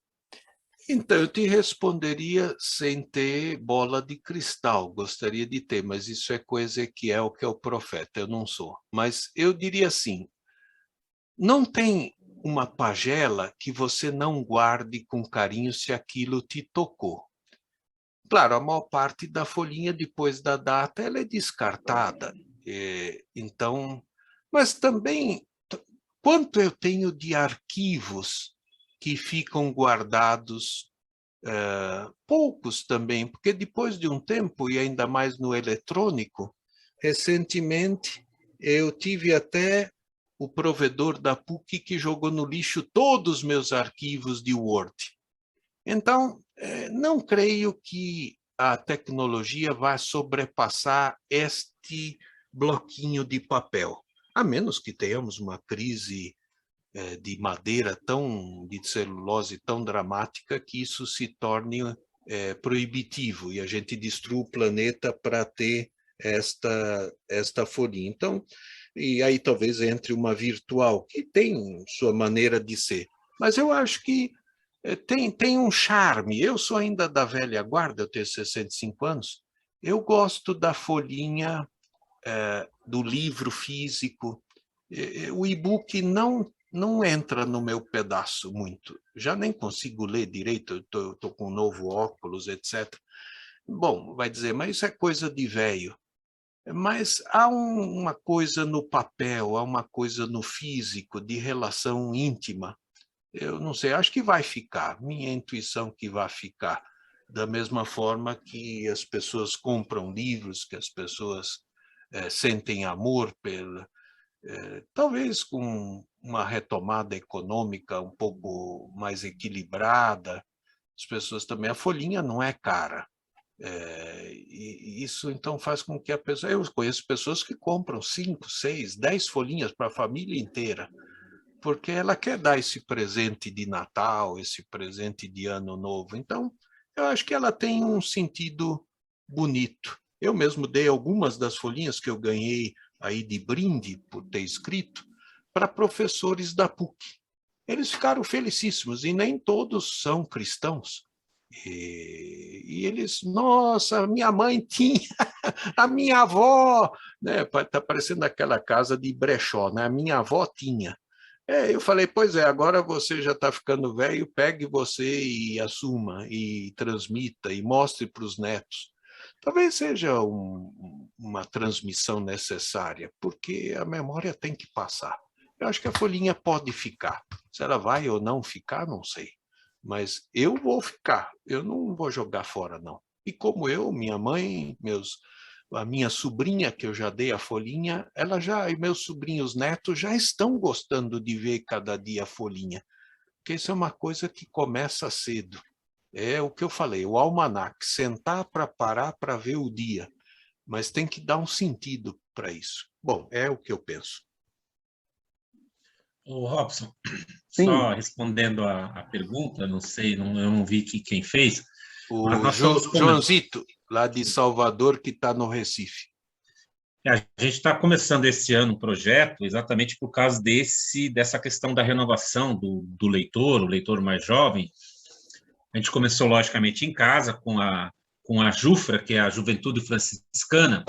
S2: Então, eu te responderia sem ter bola de cristal, gostaria de ter, mas isso é coisa que é o profeta, eu não sou. Mas eu diria assim, não tem uma pagela que você não guarde com carinho se aquilo te tocou. Claro, a maior parte da folhinha, depois da data, ela é descartada. Então, mas também, quanto eu tenho de arquivos que ficam guardados, poucos também, porque depois de um tempo, e ainda mais no eletrônico, recentemente eu tive até o provedor da PUC que jogou no lixo todos os meus arquivos de Word. Então, não creio que a tecnologia vá sobrepassar este bloquinho de papel, a menos que tenhamos uma crise de madeira de celulose tão dramática que isso se torne proibitivo e a gente destrua o planeta para ter esta folhinha. Então, e aí talvez entre uma virtual, que tem sua maneira de ser. Mas eu acho que tem um charme. Eu sou ainda da velha guarda, eu tenho 65 anos, eu gosto da folhinha do livro físico. O e-book não entra no meu pedaço muito. Já nem consigo ler direito, eu estou com um novo óculos, etc. Bom, vai dizer, mas isso é coisa de velho. Mas há uma coisa no papel, há uma coisa no físico, de relação íntima, eu não sei, acho que vai ficar, minha intuição que vai ficar, da mesma forma que as pessoas compram livros, que as pessoas sentem amor pela, talvez com uma retomada econômica um pouco mais equilibrada, as pessoas também, a folhinha não é cara, e isso então faz com que a pessoa, eu conheço pessoas que compram 5, 6, 10 folhinhas para a família inteira, porque ela quer dar esse presente de Natal, esse presente de Ano Novo. Então, eu acho que ela tem um sentido bonito. Eu mesmo dei algumas das folhinhas que eu ganhei aí de brinde por ter escrito para professores da PUC. Eles ficaram felicíssimos, e nem todos são cristãos. E eles, nossa, minha mãe tinha, a minha avó, né? Está parecendo aquela casa de brechó, né? A minha avó tinha. Eu falei, pois é, agora você já está ficando velho, pegue você e assuma, e transmita, e mostre para os netos. Talvez seja uma transmissão necessária, porque a memória tem que passar. Eu acho que a folhinha pode ficar. Se ela vai ou não ficar, não sei. Mas eu vou ficar, eu não vou jogar fora, não. E como eu, minha mãe, a minha sobrinha, que eu já dei a folhinha, e meus sobrinhos netos já estão gostando de ver cada dia a folhinha, porque isso é uma coisa que começa cedo. É o que eu falei, o almanaque, sentar para parar para ver o dia, mas tem que dar um sentido para isso. Bom, é o que eu penso.
S3: O Robson,
S1: Sim.
S3: só respondendo a pergunta, não sei, eu não vi quem fez.
S2: O Joãozito, lá de Salvador, que está no Recife.
S3: A gente está começando esse ano um projeto exatamente por causa dessa questão da renovação do leitor, o leitor mais jovem. A gente começou, logicamente, em casa, com a JUFRA, que é a Juventude Franciscana,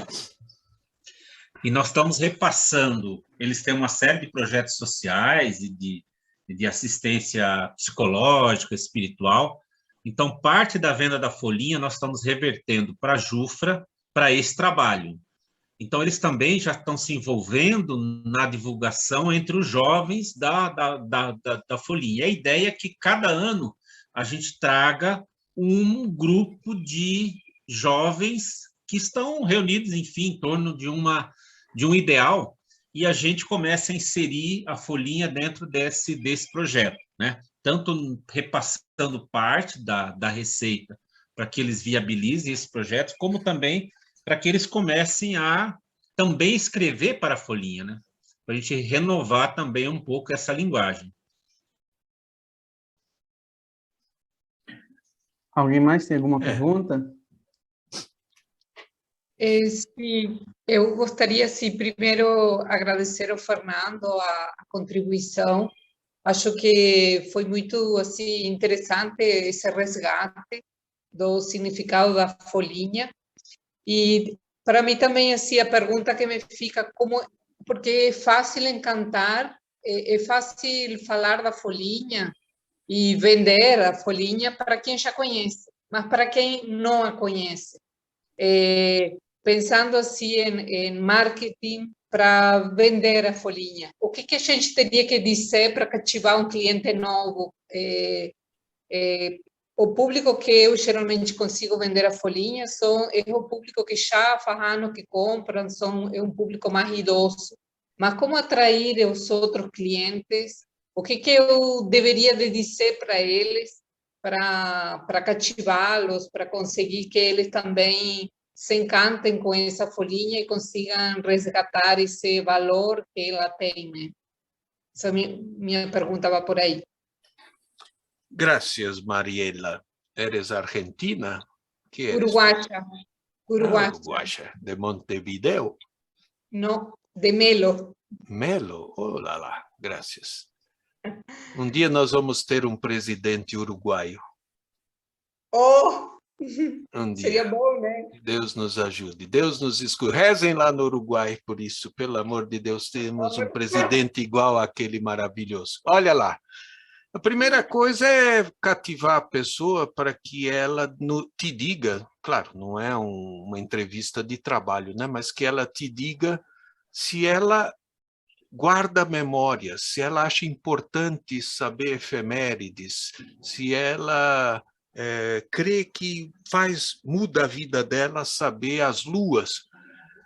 S3: e nós estamos repassando. Eles têm uma série de projetos sociais e de assistência psicológica, espiritual. Então, parte da venda da folhinha nós estamos revertendo para a JUFRA, para esse trabalho. Então, eles também já estão se envolvendo na divulgação entre os jovens da folhinha. E a ideia é que, cada ano, a gente traga um grupo de jovens que estão reunidos, enfim, em torno de um ideal, e a gente começa a inserir a folhinha dentro desse projeto, né? Tanto repassando parte da receita para que eles viabilizem esse projeto, como também para que eles comecem a também escrever para a folhinha, né? Para a gente renovar também um pouco essa linguagem.
S1: Alguém mais tem alguma pergunta?
S5: Sim, eu gostaria, sim, primeiro agradecer ao Fernando a contribuição. Acho que foi muito assim interessante esse resgate do significado da folhinha. E para mim também assim a pergunta que me fica porque é fácil encantar, é fácil falar da folhinha e vender a folhinha para quem já conhece, mas para quem não a conhece, pensando assim em marketing para vender a folhinha, o que a gente teria que dizer para cativar um cliente novo? O público que eu geralmente consigo vender a folhinha é o público que já faz anos que compram, é um público mais idoso. Mas como atrair os outros clientes? O que eu deveria de dizer para eles para cativá-los, para conseguir que eles também se encantem com essa folhinha e consigam resgatar esse valor que ela tem, né? Essa minha pergunta vai por aí.
S2: Gracias, Mariela. ¿Eres argentina? ¿Qué eres?
S5: Uruguaya.
S2: Uruguaya. ¿De Montevideo?
S5: No, de Melo.
S2: Melo, oh lá lá, gracias. Um dia nós vamos ter um presidente uruguaio.
S5: Oh!
S2: Um dia.
S5: Seria bom, né?
S2: Deus nos ajude. Deus nos escute. Rezem lá no Uruguai por isso. Pelo amor de Deus, temos um presidente igual àquele maravilhoso. Olha lá. A primeira coisa é cativar a pessoa para que ela te diga, claro, não é uma entrevista de trabalho, né? Mas que ela te diga se ela guarda memória, se ela acha importante saber efemérides, se ela crê que muda a vida dela saber as luas.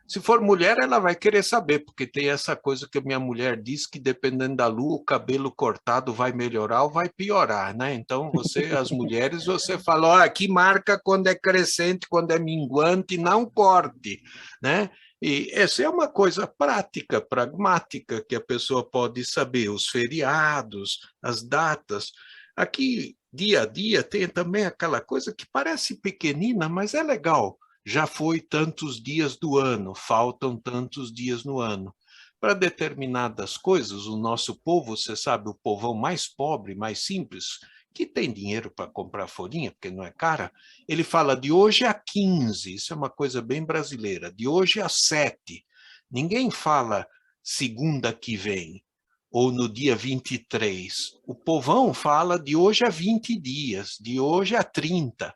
S2: Se for mulher, ela vai querer saber, porque tem essa coisa que a minha mulher diz, que dependendo da lua, o cabelo cortado vai melhorar ou vai piorar, né? Então, as mulheres, você fala, ó, aqui marca quando é crescente, quando é minguante, não corte, né? E essa é uma coisa prática, pragmática, que a pessoa pode saber, os feriados, as datas. Aqui, dia a dia, tem também aquela coisa que parece pequenina, mas é legal. Já foi tantos dias do ano, faltam tantos dias no ano. Para determinadas coisas, o nosso povo, você sabe, o povão mais pobre, mais simples, que tem dinheiro para comprar folhinha, porque não é cara, ele fala de hoje a 15, isso é uma coisa bem brasileira, de hoje a 7. Ninguém fala segunda que vem, ou no dia 23. O povão fala de hoje a 20 dias, de hoje a 30.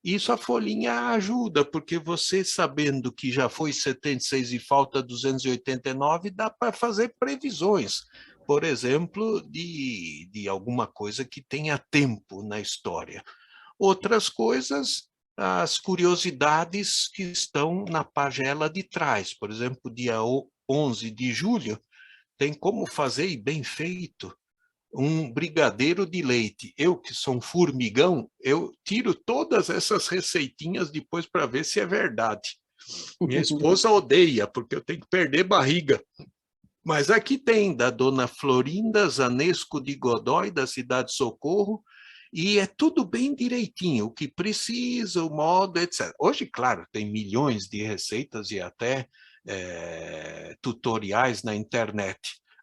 S2: Isso a folhinha ajuda, porque você sabendo que já foi 76 e falta 289, dá para fazer previsões, por exemplo, de alguma coisa que tenha tempo na história. Outras coisas, as curiosidades que estão na pagela de trás. Por exemplo, dia 11 de julho, tem como fazer, e bem feito, um brigadeiro de leite. Eu, que sou um formigão, eu tiro todas essas receitinhas depois para ver se é verdade. Minha esposa odeia, porque eu tenho que perder barriga. Mas aqui tem, da dona Florinda Zanesco de Godói, da cidade Socorro, e é tudo bem direitinho, o que precisa, o modo, etc. Hoje, claro, tem milhões de receitas e até tutoriais na internet.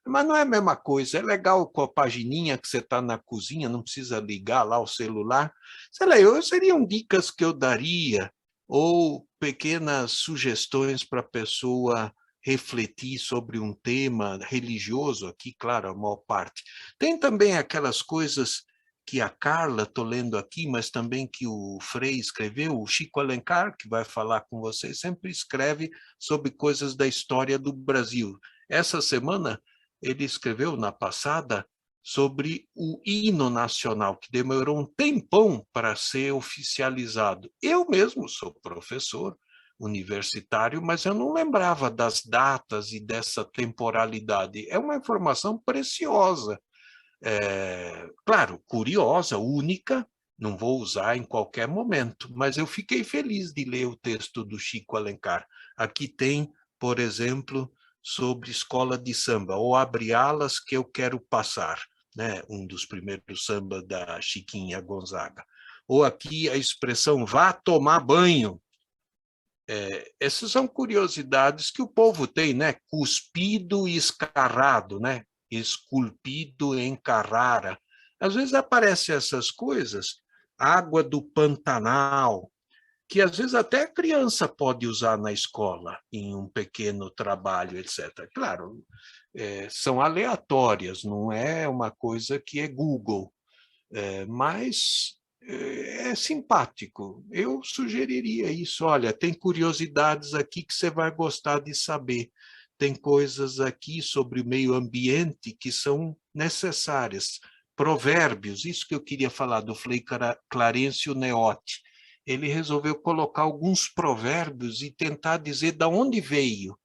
S2: Mas não é a mesma coisa, é legal com a pagininha que você está na cozinha, não precisa ligar lá o celular. Sei lá, seriam dicas que eu daria, ou pequenas sugestões para a pessoa refletir sobre um tema religioso, aqui, claro, a maior parte. Tem também aquelas coisas que a Carla, estou lendo aqui, mas também que o Frei escreveu, o Chico Alencar, que vai falar com vocês, sempre escreve sobre coisas da história do Brasil. Essa semana, ele escreveu na passada sobre o hino nacional, que demorou um tempão para ser oficializado. Eu mesmo sou professor universitário, mas eu não lembrava das datas e dessa temporalidade. É uma informação preciosa. Claro, curiosa, única, não vou usar em qualquer momento, mas eu fiquei feliz de ler o texto do Chico Alencar. Aqui tem, por exemplo, sobre escola de samba, ou Abre Alas que eu quero passar, né? Um dos primeiros sambas da Chiquinha Gonzaga. Ou aqui a expressão vá tomar banho. Essas são curiosidades que o povo tem, né? Cuspido e escarrado, né? Esculpido em Carrara. Às vezes aparecem essas coisas, água do Pantanal, que às vezes até a criança pode usar na escola, em um pequeno trabalho, etc. Claro, são aleatórias, não é uma coisa que é Google, mas é simpático. Eu sugeriria isso. Olha, tem curiosidades aqui que você vai gostar de saber. Tem coisas aqui sobre o meio ambiente que são necessárias. Provérbios, isso que eu queria falar do Frei Clarencio Neotti. Ele resolveu colocar alguns provérbios e tentar dizer de onde veio.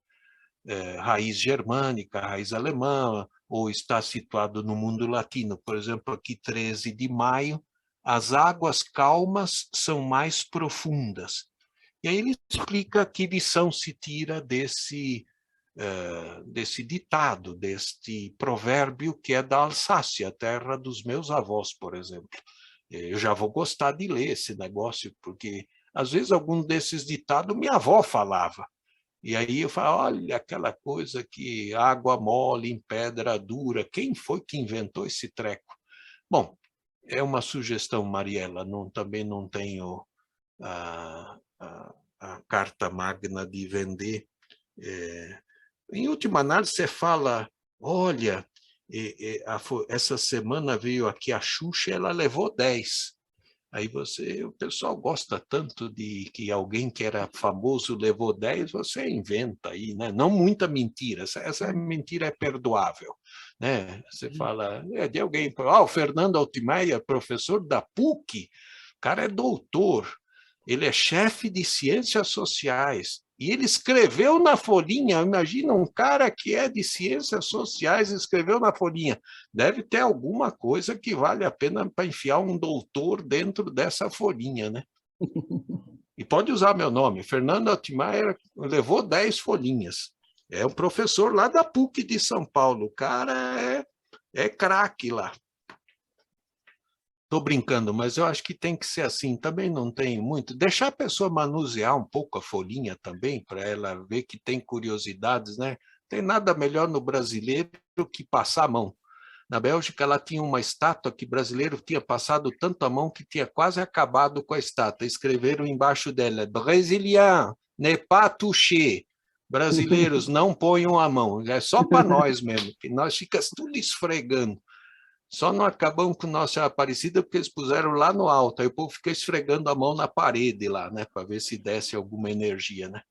S2: Raiz germânica, raiz alemã, ou está situado no mundo latino. Por exemplo, aqui 13 de maio, as águas calmas são mais profundas. E aí ele explica que lição se tira desse ditado, deste provérbio que é da Alsácia, a terra dos meus avós, por exemplo. Eu já vou gostar de ler esse negócio, porque às vezes algum desses ditados minha avó falava. E aí eu falo, olha, aquela coisa que água mole em pedra dura, quem foi que inventou esse treco? Bom, é uma sugestão, Mariela, também não tenho a carta magna de vender. Em última análise, você fala, olha, essa semana veio aqui a Xuxa, ela levou 10. Aí o pessoal gosta tanto de que alguém que era famoso levou 10, você inventa aí, né? Não muita mentira, essa mentira é perdoável, né? Você fala, de alguém, o Fernando Altmaier, professor da PUC, o cara é doutor, ele é chefe de ciências sociais, e ele escreveu na folhinha, imagina um cara que é de ciências sociais escreveu na folhinha, deve ter alguma coisa que vale a pena para enfiar um doutor dentro dessa folhinha, né? E pode usar meu nome, Fernando Altmaier levou 10 folhinhas, é um professor lá da PUC de São Paulo, o cara é craque lá. Estou brincando, mas eu acho que tem que ser assim, também não tem muito. Deixar a pessoa manusear um pouco a folhinha também, para ela ver que tem curiosidades, né? Tem nada melhor no brasileiro que passar a mão. Na Bélgica, ela tinha uma estátua que brasileiro tinha passado tanto a mão que tinha quase acabado com a estátua. Escreveram embaixo dela, Brésilien, n'est pas touché. Brasileiros, não ponham a mão. É só para nós mesmo, que nós ficamos tudo esfregando. Só não acabamos com Nossa Aparecida porque eles puseram lá no alto. Aí o povo fica esfregando a mão na parede lá, né? Para ver se desce alguma energia, né?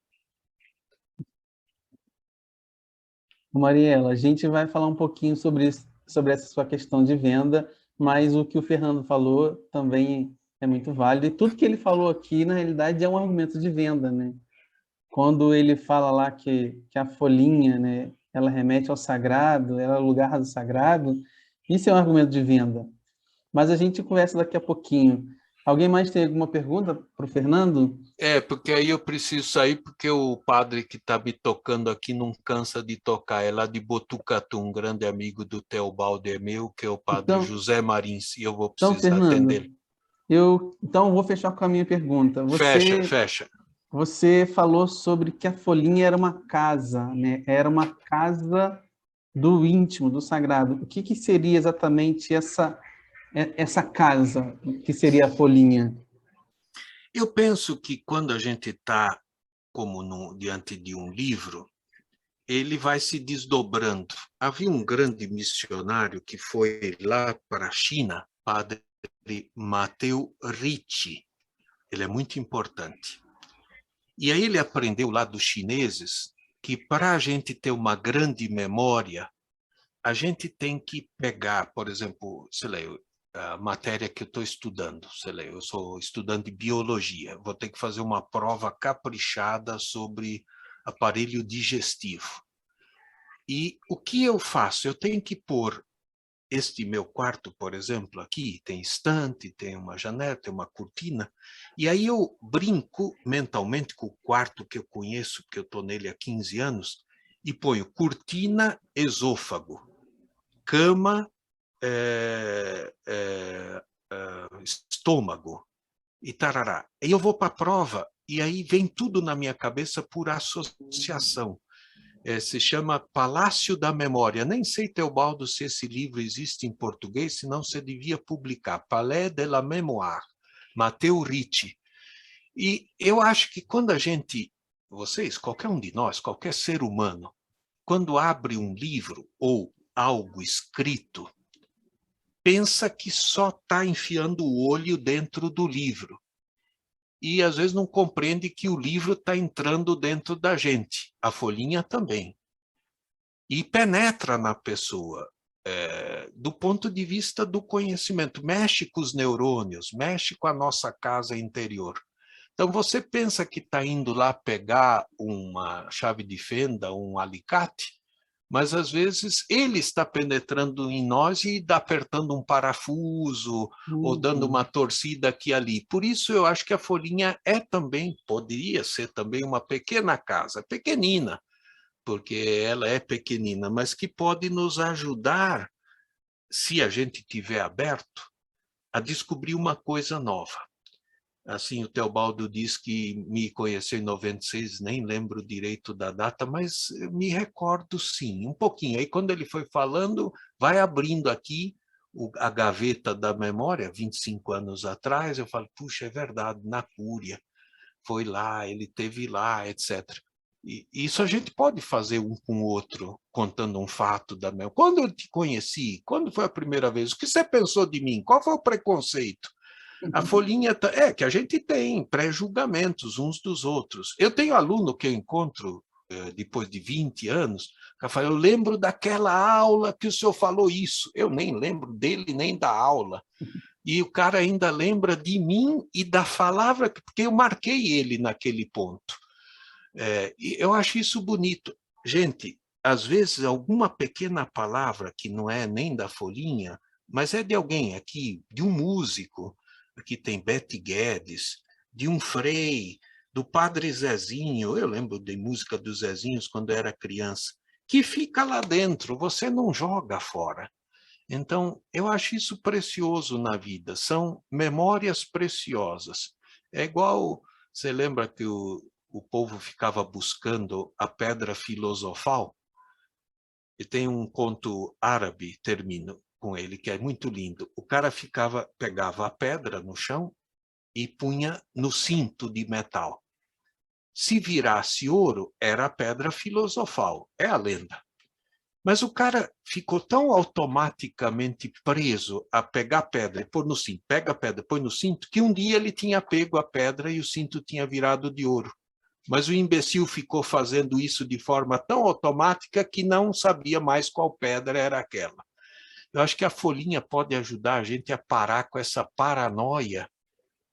S1: Mariela, a gente vai falar um pouquinho sobre essa sua questão de venda, mas o que o Fernando falou também é muito válido. E tudo que ele falou aqui, na realidade, é um argumento de venda, né? Quando ele fala lá que a folhinha, né, ela remete ao sagrado, ela é o lugar do sagrado, isso é um argumento de venda. Mas a gente conversa daqui a pouquinho. Alguém mais tem alguma pergunta para o Fernando?
S2: Porque aí eu preciso sair, porque o padre que está me tocando aqui não cansa de tocar. É lá de Botucatu, um grande amigo do Teobaldo é meu, que é o padre José Marins, e eu vou precisar atender.
S1: Então, eu vou fechar com a minha pergunta.
S2: Fecha.
S1: Você falou sobre que a folhinha era uma casa, né? Era uma casa do íntimo, do sagrado. O que seria exatamente essa casa que seria a folhinha?
S2: Eu penso que quando a gente está diante de um livro, ele vai se desdobrando. Havia um grande missionário que foi lá para a China, padre Matteo Ricci. Ele é muito importante. E aí ele aprendeu lá dos chineses que para a gente ter uma grande memória, a gente tem que pegar, por exemplo, sei lá, a matéria que eu estou estudando, sei lá, eu sou estudante de biologia, vou ter que fazer uma prova caprichada sobre aparelho digestivo. E o que eu faço? Eu tenho que pôr este meu quarto, por exemplo, aqui, tem estante, tem uma janela, tem uma cortina, e aí eu brinco mentalmente com o quarto que eu conheço, porque eu estou nele há 15 anos, e ponho cortina, esôfago, cama, estômago, e tarará. E eu vou para a prova, e aí vem tudo na minha cabeça por associação. Se chama Palácio da Memória. Nem sei, Teobaldo, se esse livro existe em português, senão você devia publicar. Palais de la Mémoire, Matteo Ricci. E eu acho que quando a gente, vocês, qualquer um de nós, qualquer ser humano, quando abre um livro ou algo escrito, pensa que só está enfiando o olho dentro do livro. E às vezes não compreende que o livro está entrando dentro da gente, a folhinha também. E penetra na pessoa, do ponto de vista do conhecimento, mexe com os neurônios, mexe com a nossa casa interior. Então você pensa que está indo lá pegar uma chave de fenda, um alicate, mas às vezes ele está penetrando em nós e apertando um parafuso ou dando uma torcida aqui e ali. Por isso eu acho que a folhinha poderia ser também uma pequena casa, pequenina, porque ela é pequenina, mas que pode nos ajudar, se a gente tiver aberto, a descobrir uma coisa nova. Assim, o Teobaldo diz que me conheceu em 96, nem lembro direito da data, mas me recordo sim, um pouquinho. Aí quando ele foi falando, vai abrindo aqui a gaveta da memória, 25 anos atrás, eu falo, puxa, é verdade, na Cúria, foi lá, ele teve lá, etc. E isso a gente pode fazer um com o outro, contando um fato da memória. Quando eu te conheci, quando foi a primeira vez, o que você pensou de mim? Qual foi o preconceito? A folhinha é que a gente tem pré-julgamentos uns dos outros. Eu tenho aluno que eu encontro depois de 20 anos, que fala, eu lembro daquela aula que o senhor falou isso. Eu nem lembro dele nem da aula. E o cara ainda lembra de mim e da palavra, porque eu marquei ele naquele ponto. E eu acho isso bonito. Gente, às vezes alguma pequena palavra que não é nem da folhinha, mas é de alguém aqui, de um músico, aqui tem Betty Guedes, de um Frei, do Padre Zezinho, eu lembro de música dos Zezinhos quando eu era criança, que fica lá dentro, você não joga fora. Então, eu acho isso precioso na vida, são memórias preciosas. É igual, você lembra que o povo ficava buscando a pedra filosofal? E tem um conto árabe, termino com ele, que é muito lindo. O cara pegava a pedra no chão e punha no cinto de metal. Se virasse ouro, era a pedra filosofal, é a lenda. Mas o cara ficou tão automaticamente preso a pegar a pedra e pôr no cinto, pega a pedra, põe no cinto, que um dia ele tinha pego a pedra e o cinto tinha virado de ouro. Mas o imbecil ficou fazendo isso de forma tão automática que não sabia mais qual pedra era aquela. Eu acho que a folhinha pode ajudar a gente a parar com essa paranoia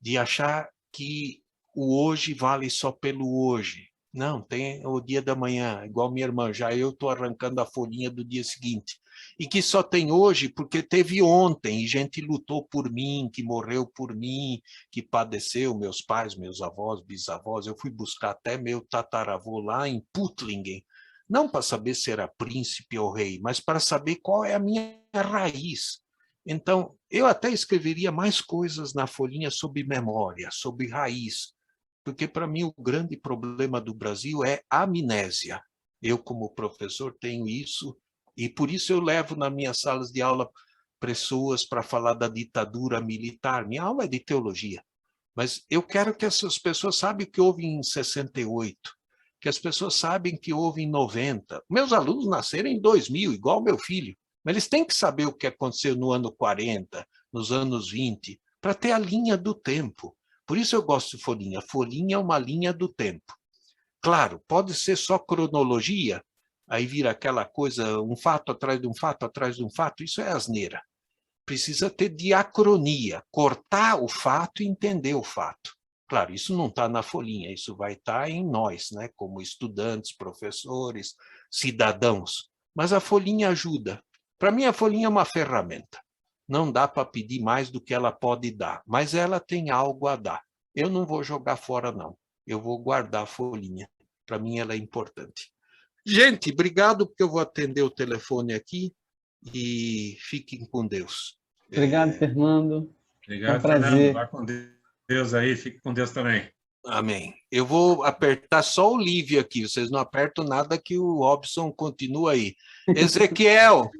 S2: de achar que o hoje vale só pelo hoje. Não, tem o dia da manhã, igual minha irmã, já eu estou arrancando a folhinha do dia seguinte. E que só tem hoje porque teve ontem, e gente lutou por mim, que morreu por mim, que padeceu, meus pais, meus avós, bisavós. Eu fui buscar até meu tataravô lá em Putlingen, não para saber se era príncipe ou rei, mas para saber qual é a minha raiz. Então, eu até escreveria mais coisas na folhinha sobre memória, sobre raiz, porque para mim o grande problema do Brasil é a amnésia. Eu, como professor, tenho isso, e por isso eu levo nas minhas salas de aula pessoas para falar da ditadura militar. Minha aula é de teologia, mas eu quero que essas pessoas saibam o que houve em 68, que as pessoas sabem que houve em 90. Meus alunos nasceram em 2000, igual meu filho, mas eles têm que saber o que aconteceu no ano 40, nos anos 20, para ter a linha do tempo. Por isso eu gosto de folhinha. Folhinha é uma linha do tempo. Claro, pode ser só cronologia, aí vira aquela coisa, um fato atrás de um fato, atrás de um fato, isso é asneira. Precisa ter diacronia, cortar o fato e entender o fato. Claro, isso não está na folhinha, isso vai estar em nós, né, como estudantes, professores, cidadãos. Mas a folhinha ajuda. Para mim, a folhinha é uma ferramenta. Não dá para pedir mais do que ela pode dar, mas ela tem algo a dar. Eu não vou jogar fora, não. Eu vou guardar a folhinha. Para mim, ela é importante. Gente, obrigado, porque eu vou atender o telefone aqui e fiquem com Deus.
S1: Obrigado, Fernando.
S3: Obrigado,
S1: é um prazer.
S3: Fernando. Vá com Deus aí, fique com Deus também.
S2: Amém. Eu vou apertar só o Livre aqui, vocês não apertam nada que o Robson continua aí. Ezequiel,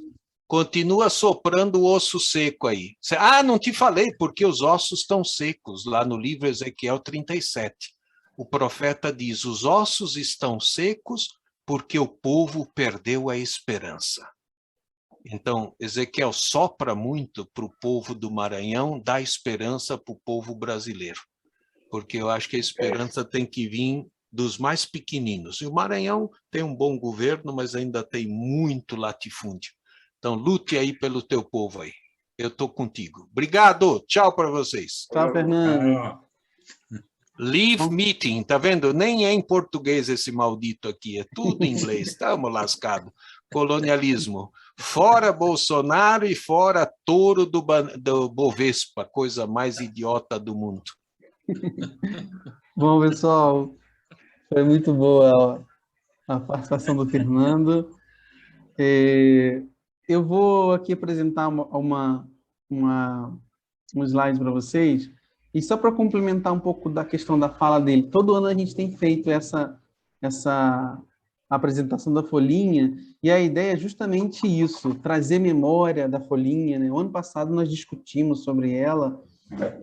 S2: continua soprando o osso seco aí. Ah, não te falei, porque os ossos estão secos, lá no livro Ezequiel 37. O profeta diz, os ossos estão secos porque o povo perdeu a esperança. Então, Ezequiel sopra muito para o povo do Maranhão, dá esperança para o povo brasileiro. Porque eu acho que a esperança tem que vir dos mais pequeninos. E o Maranhão tem um bom governo, mas ainda tem muito latifúndio. Então, lute aí pelo teu povo aí. Eu estou contigo. Obrigado. Tchau para vocês.
S1: Tchau, Fernando.
S2: Leave meeting, tá vendo? Nem é em português esse maldito aqui, é tudo em inglês. Estamos lascados. Colonialismo. Fora Bolsonaro e fora touro do Bovespa, coisa mais idiota do mundo.
S1: Bom, pessoal, foi muito boa a participação do Fernando. Eu vou aqui apresentar um slide para vocês, e só para complementar um pouco da questão da fala dele, todo ano a gente tem feito essa apresentação da folhinha, e a ideia é justamente isso, trazer memória da folhinha, né? O ano passado nós discutimos sobre ela,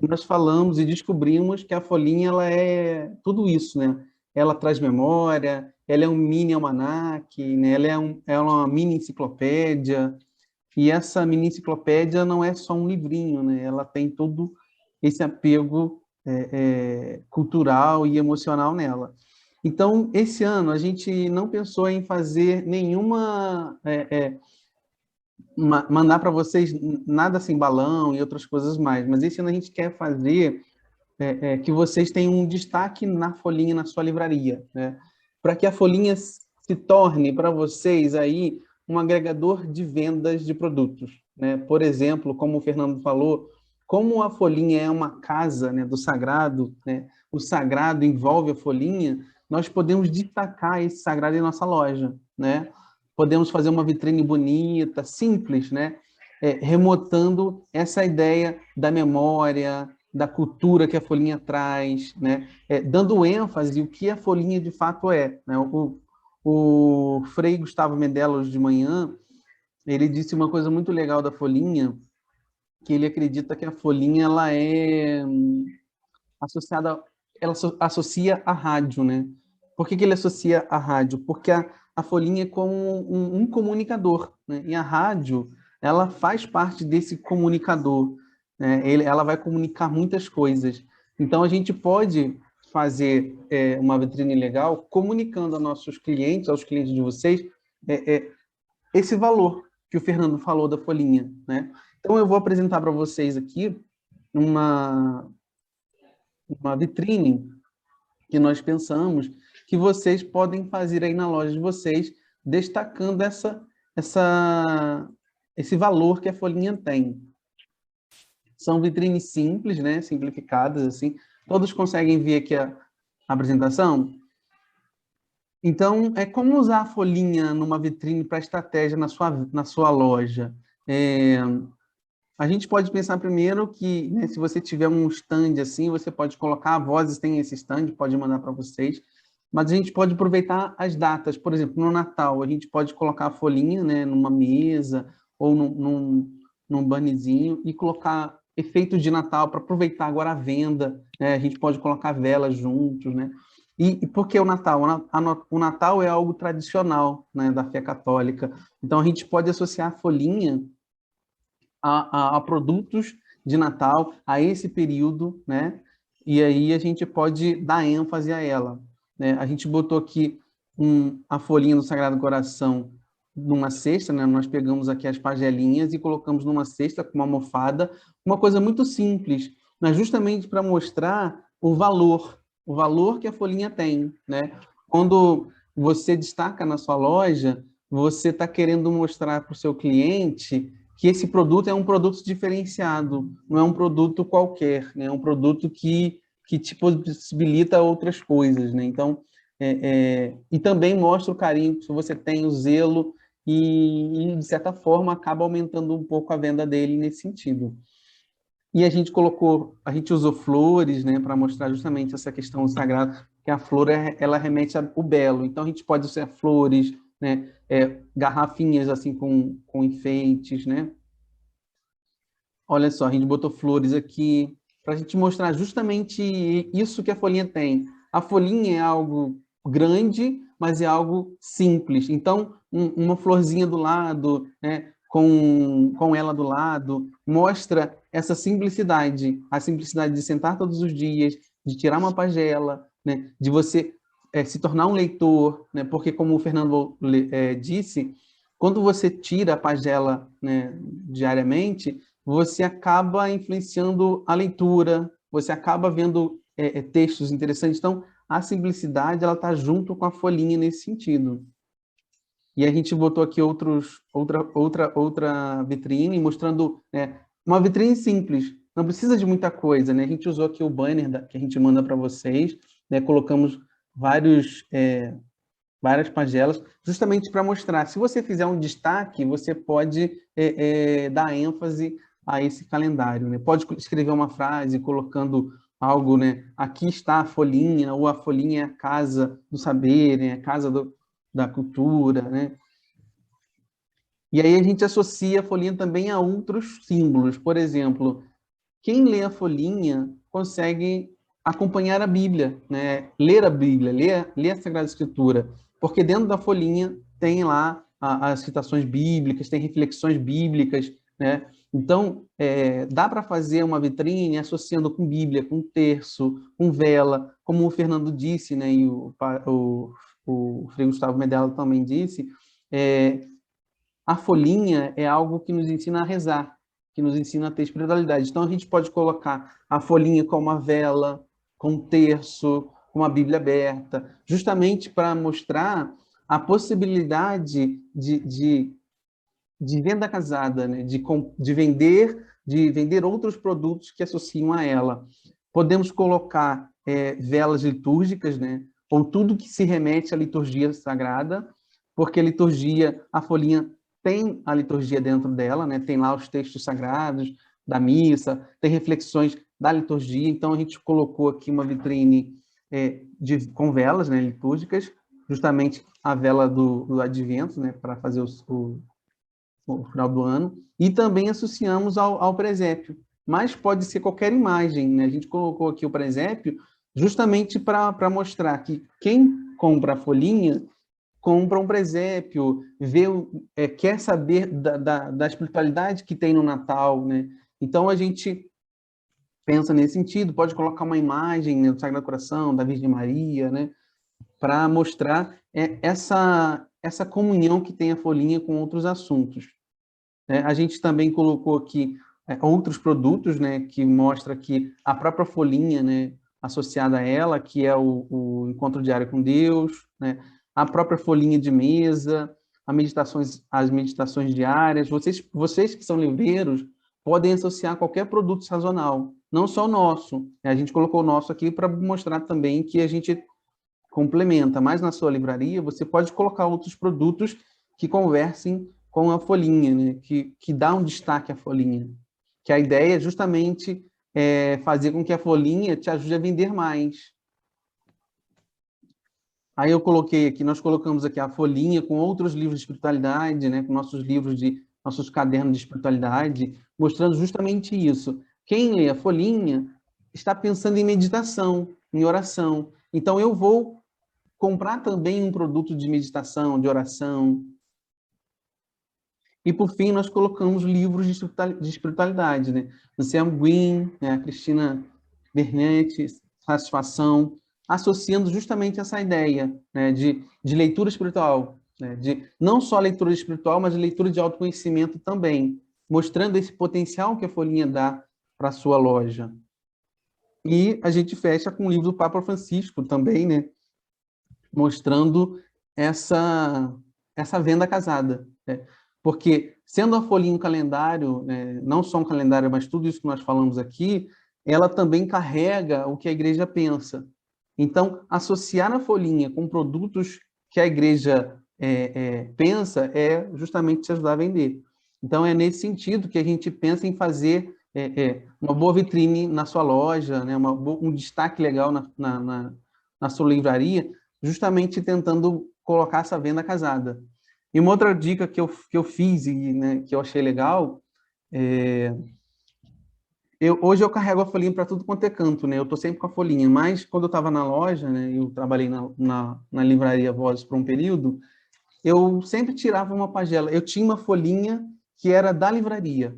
S1: nós falamos e descobrimos que a folhinha ela é tudo isso, né? Ela traz memória, ela é um mini almanaque, né? Ela é uma mini enciclopédia, e essa mini enciclopédia não é só um livrinho, né? Ela tem todo esse apego cultural e emocional nela. Então, esse ano, a gente não pensou em fazer nenhuma... mandar para vocês nada assim, balão e outras coisas mais, mas esse ano a gente quer fazer que vocês tenham um destaque na folhinha, na sua livraria, né? Para que a folhinha se torne para vocês aí um agregador de vendas de produtos, né? Por exemplo, como o Fernando falou, como a folhinha é uma casa, né, do sagrado, né? O sagrado envolve a folhinha, nós podemos destacar esse sagrado em nossa loja, né? Podemos fazer uma vitrine bonita, simples, né? Remotando essa ideia da memória, da cultura que a folhinha traz, né? Dando ênfase o que a folhinha de fato é, né? O Frei Gustavo Medella, de manhã, ele disse uma coisa muito legal da folhinha, que ele acredita que a folhinha ela é associada, ela associa à rádio, né? Por que ele associa à rádio? Porque a folhinha é como um comunicador, né? E a rádio, ela faz parte desse comunicador, né? Ela vai comunicar muitas coisas. Então, a gente pode fazer uma vitrine legal comunicando a nossos clientes, aos clientes de vocês, esse valor que o Fernando falou da folhinha, né? Então, eu vou apresentar para vocês aqui uma vitrine que nós pensamos que vocês podem fazer aí na loja de vocês, destacando esse valor que a folhinha tem. São vitrines simples, né? Simplificadas, assim. Todos conseguem ver aqui a apresentação? Então, como usar a folhinha numa vitrine para estratégia na sua loja? A gente pode pensar primeiro que, né, se você tiver um stand assim, você pode colocar, a Vozes tem esse stand, pode mandar para vocês, mas a gente pode aproveitar as datas. Por exemplo, no Natal, a gente pode colocar a folhinha, né, numa mesa ou num bannerzinho e colocar efeitos de Natal para aproveitar agora a venda, né? A gente pode colocar velas juntos, né? E por que o Natal? O Natal é algo tradicional, né, da fé católica. Então, a gente pode associar a folhinha a produtos de Natal, a esse período, né? E aí a gente pode dar ênfase a ela, né? A gente botou aqui a folhinha do Sagrado Coração numa cesta, né? Nós pegamos aqui as pagelinhas e colocamos numa cesta com uma almofada, uma coisa muito simples, mas justamente para mostrar o valor que a folhinha tem, né? Quando você destaca na sua loja, você está querendo mostrar para o seu cliente que esse produto é um produto diferenciado, não é um produto qualquer, né? É um produto que te possibilita outras coisas, né? Então, e também mostra o carinho que você tem, o zelo, e, de certa forma, acaba aumentando um pouco a venda dele nesse sentido. E a gente usou flores, né, para mostrar justamente essa questão sagrada, que a flor, ela remete ao belo. Então, a gente pode usar flores, né, garrafinhas assim com enfeites, né? Olha só, a gente botou flores aqui para a gente mostrar justamente isso que a folhinha tem. A folhinha é algo grande, mas é algo simples. Então, uma florzinha do lado, né, com ela do lado, mostra essa simplicidade, a simplicidade de sentar todos os dias, de tirar uma pagela, né, de você se tornar um leitor, né, porque, como o Fernando disse, quando você tira a pagela, né, diariamente, você acaba influenciando a leitura, você acaba vendo textos interessantes. Então, a simplicidade ela está junto com a folhinha nesse sentido. E a gente botou aqui outra vitrine, mostrando uma vitrine simples, não precisa de muita coisa, né? A gente usou aqui o banner que a gente manda para vocês, né? Colocamos várias pagelas, justamente para mostrar. Se você fizer um destaque, você pode dar ênfase a esse calendário, né? Pode escrever uma frase colocando algo, né? Aqui está a folhinha, ou a folhinha é a casa do saber, né? A casa da cultura, né? E aí a gente associa a folhinha também a outros símbolos. Por exemplo, quem lê a folhinha consegue acompanhar a Bíblia, né? Ler a Bíblia, ler a Sagrada Escritura, porque dentro da folhinha tem lá as citações bíblicas, tem reflexões bíblicas, né? Então, dá para fazer uma vitrine associando com Bíblia, com terço, com vela, como o Fernando disse, né, e o Frei Gustavo Medella também disse, a folhinha é algo que nos ensina a rezar, que nos ensina a ter espiritualidade. Então, a gente pode colocar a folhinha com uma vela, com um terço, com a Bíblia aberta, justamente para mostrar a possibilidade de venda casada, né? de vender outros produtos que associam a ela. Podemos colocar velas litúrgicas, né? Ou tudo que se remete à liturgia sagrada, porque a liturgia, a folhinha tem a liturgia dentro dela, né? Tem lá os textos sagrados da missa, tem reflexões da liturgia, então a gente colocou aqui uma vitrine com velas, né, litúrgicas, justamente a vela do Advento, né, para fazer o final do ano, e também associamos ao presépio, mas pode ser qualquer imagem, né? A gente colocou aqui o presépio justamente para mostrar que quem compra a folhinha compra um presépio, quer saber da espiritualidade que tem no Natal, né? Então, a gente pensa nesse sentido, pode colocar uma imagem, né, do Sagrado Coração, da Virgem Maria, né, para mostrar essa comunhão que tem a folhinha com outros assuntos. A gente também colocou aqui outros produtos, né, que mostra que a própria folhinha, né, associada a ela, que é o Encontro Diário com Deus, né, a própria folhinha de mesa, as meditações diárias. Vocês que são livreiros podem associar qualquer produto sazonal, não só o nosso. A gente colocou o nosso aqui para mostrar também que a gente complementa, mas na sua livraria você pode colocar outros produtos que conversem com a folhinha, né? que dá um destaque à folhinha. Que a ideia é justamente fazer com que a folhinha te ajude a vender mais. Aí nós colocamos aqui a folhinha com outros livros de espiritualidade, né? Com nossos cadernos de espiritualidade, mostrando justamente isso. Quem lê a folhinha está pensando em meditação, em oração. Então, eu vou comprar também um produto de meditação, de oração. E, por fim, nós colocamos livros de espiritualidade, né? Anselmo Green, né? A Cristina Bernete, Satisfação, associando justamente essa ideia, né? de leitura espiritual, né? De não só leitura espiritual, mas de leitura de autoconhecimento também, mostrando esse potencial que a folhinha dá para a sua loja. E a gente fecha com o livro do Papa Francisco também, né? Mostrando essa venda casada, né? Porque, sendo a folhinha um calendário, né, não só um calendário, mas tudo isso que nós falamos aqui, ela também carrega o que a igreja pensa. Então, associar a folhinha com produtos que a igreja pensa é justamente te ajudar a vender. Então, é nesse sentido que a gente pensa em fazer uma boa vitrine na sua loja, né, um destaque legal na sua livraria, justamente tentando colocar essa venda casada. E uma outra dica que eu fiz e, né, que eu achei legal, hoje eu carrego a folhinha para tudo quanto é canto, né? Eu estou sempre com a folhinha, mas quando eu estava na loja, né, eu trabalhei na livraria Vozes por um período, eu sempre tirava uma pagela. Eu tinha uma folhinha que era da livraria,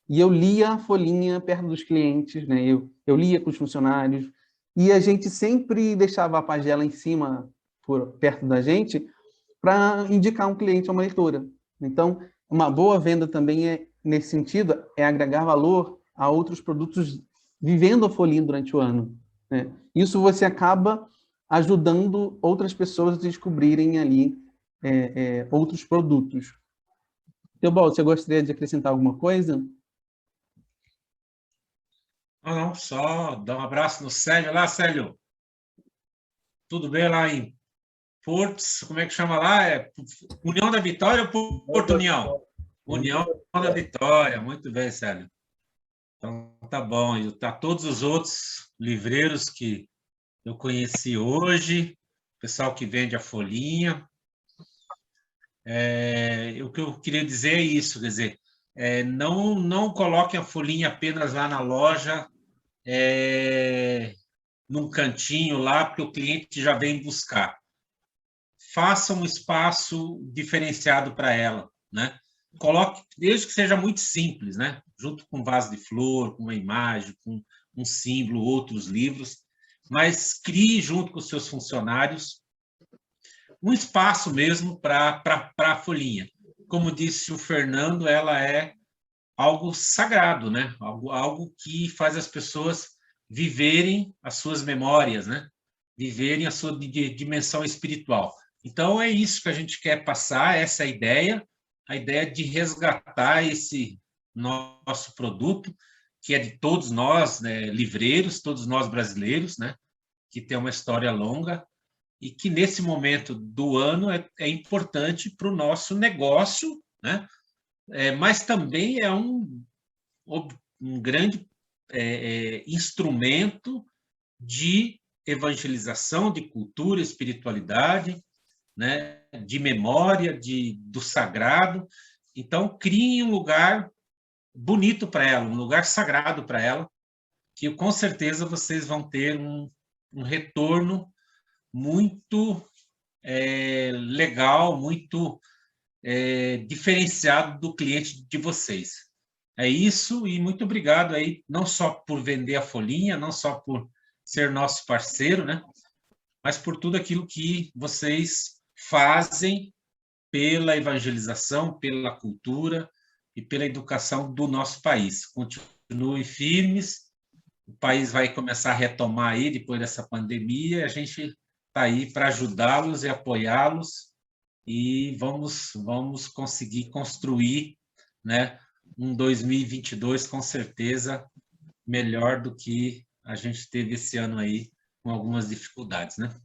S1: e eu lia a folhinha perto dos clientes, né? Eu lia com os funcionários, e a gente sempre deixava a pagela em cima, perto da gente, para indicar um cliente a uma leitura. Então, uma boa venda também nesse sentido, é agregar valor a outros produtos vivendo a folhinha durante o ano, né? Isso você acaba ajudando outras pessoas a descobrirem ali outros produtos. Teobaldo, você gostaria de acrescentar alguma coisa?
S3: Não, só dar um abraço no Célio. Lá, Célio. Tudo bem lá em Portos? Como é que chama lá? União da Vitória ou Porto União? União da Vitória. Muito bem, Célio. Então, tá bom. E tá todos os outros livreiros que eu conheci hoje, pessoal que vende a folhinha. O que eu queria dizer é isso, quer dizer, não coloquem a folhinha apenas lá na loja, num cantinho lá, porque o cliente já vem buscar. Faça um espaço diferenciado para ela, né? coloque, desde que seja muito simples, né? Junto com um vaso de flor, com uma imagem, com um símbolo, outros livros, mas crie junto com os seus funcionários um espaço mesmo para a folhinha. Como disse o Fernando, ela é algo sagrado, né? Algo que faz as pessoas viverem as suas memórias, né? Viverem a sua dimensão espiritual. Então, é isso que a gente quer passar, essa é a ideia de resgatar esse nosso produto, que é de todos nós, né, livreiros, todos nós brasileiros, né, que tem uma história longa, e que nesse momento do ano é importante para o nosso negócio, né? Mas também é um grande instrumento de evangelização, de cultura, espiritualidade, né? De memória, do sagrado. Então, criem um lugar bonito para ela, um lugar sagrado para ela, que com certeza vocês vão ter um retorno muito legal, muito diferenciado do cliente de vocês. É isso, e muito obrigado aí, não só por vender a folhinha, não só por ser nosso parceiro, né? Mas por tudo aquilo que vocês fazem pela evangelização, pela cultura e pela educação do nosso país. Continuem firmes, o país vai começar a retomar aí depois dessa pandemia, a gente está aí para ajudá-los e apoiá-los, e vamos conseguir construir, né, um 2022 com certeza melhor do que a gente teve esse ano aí, com algumas dificuldades, né?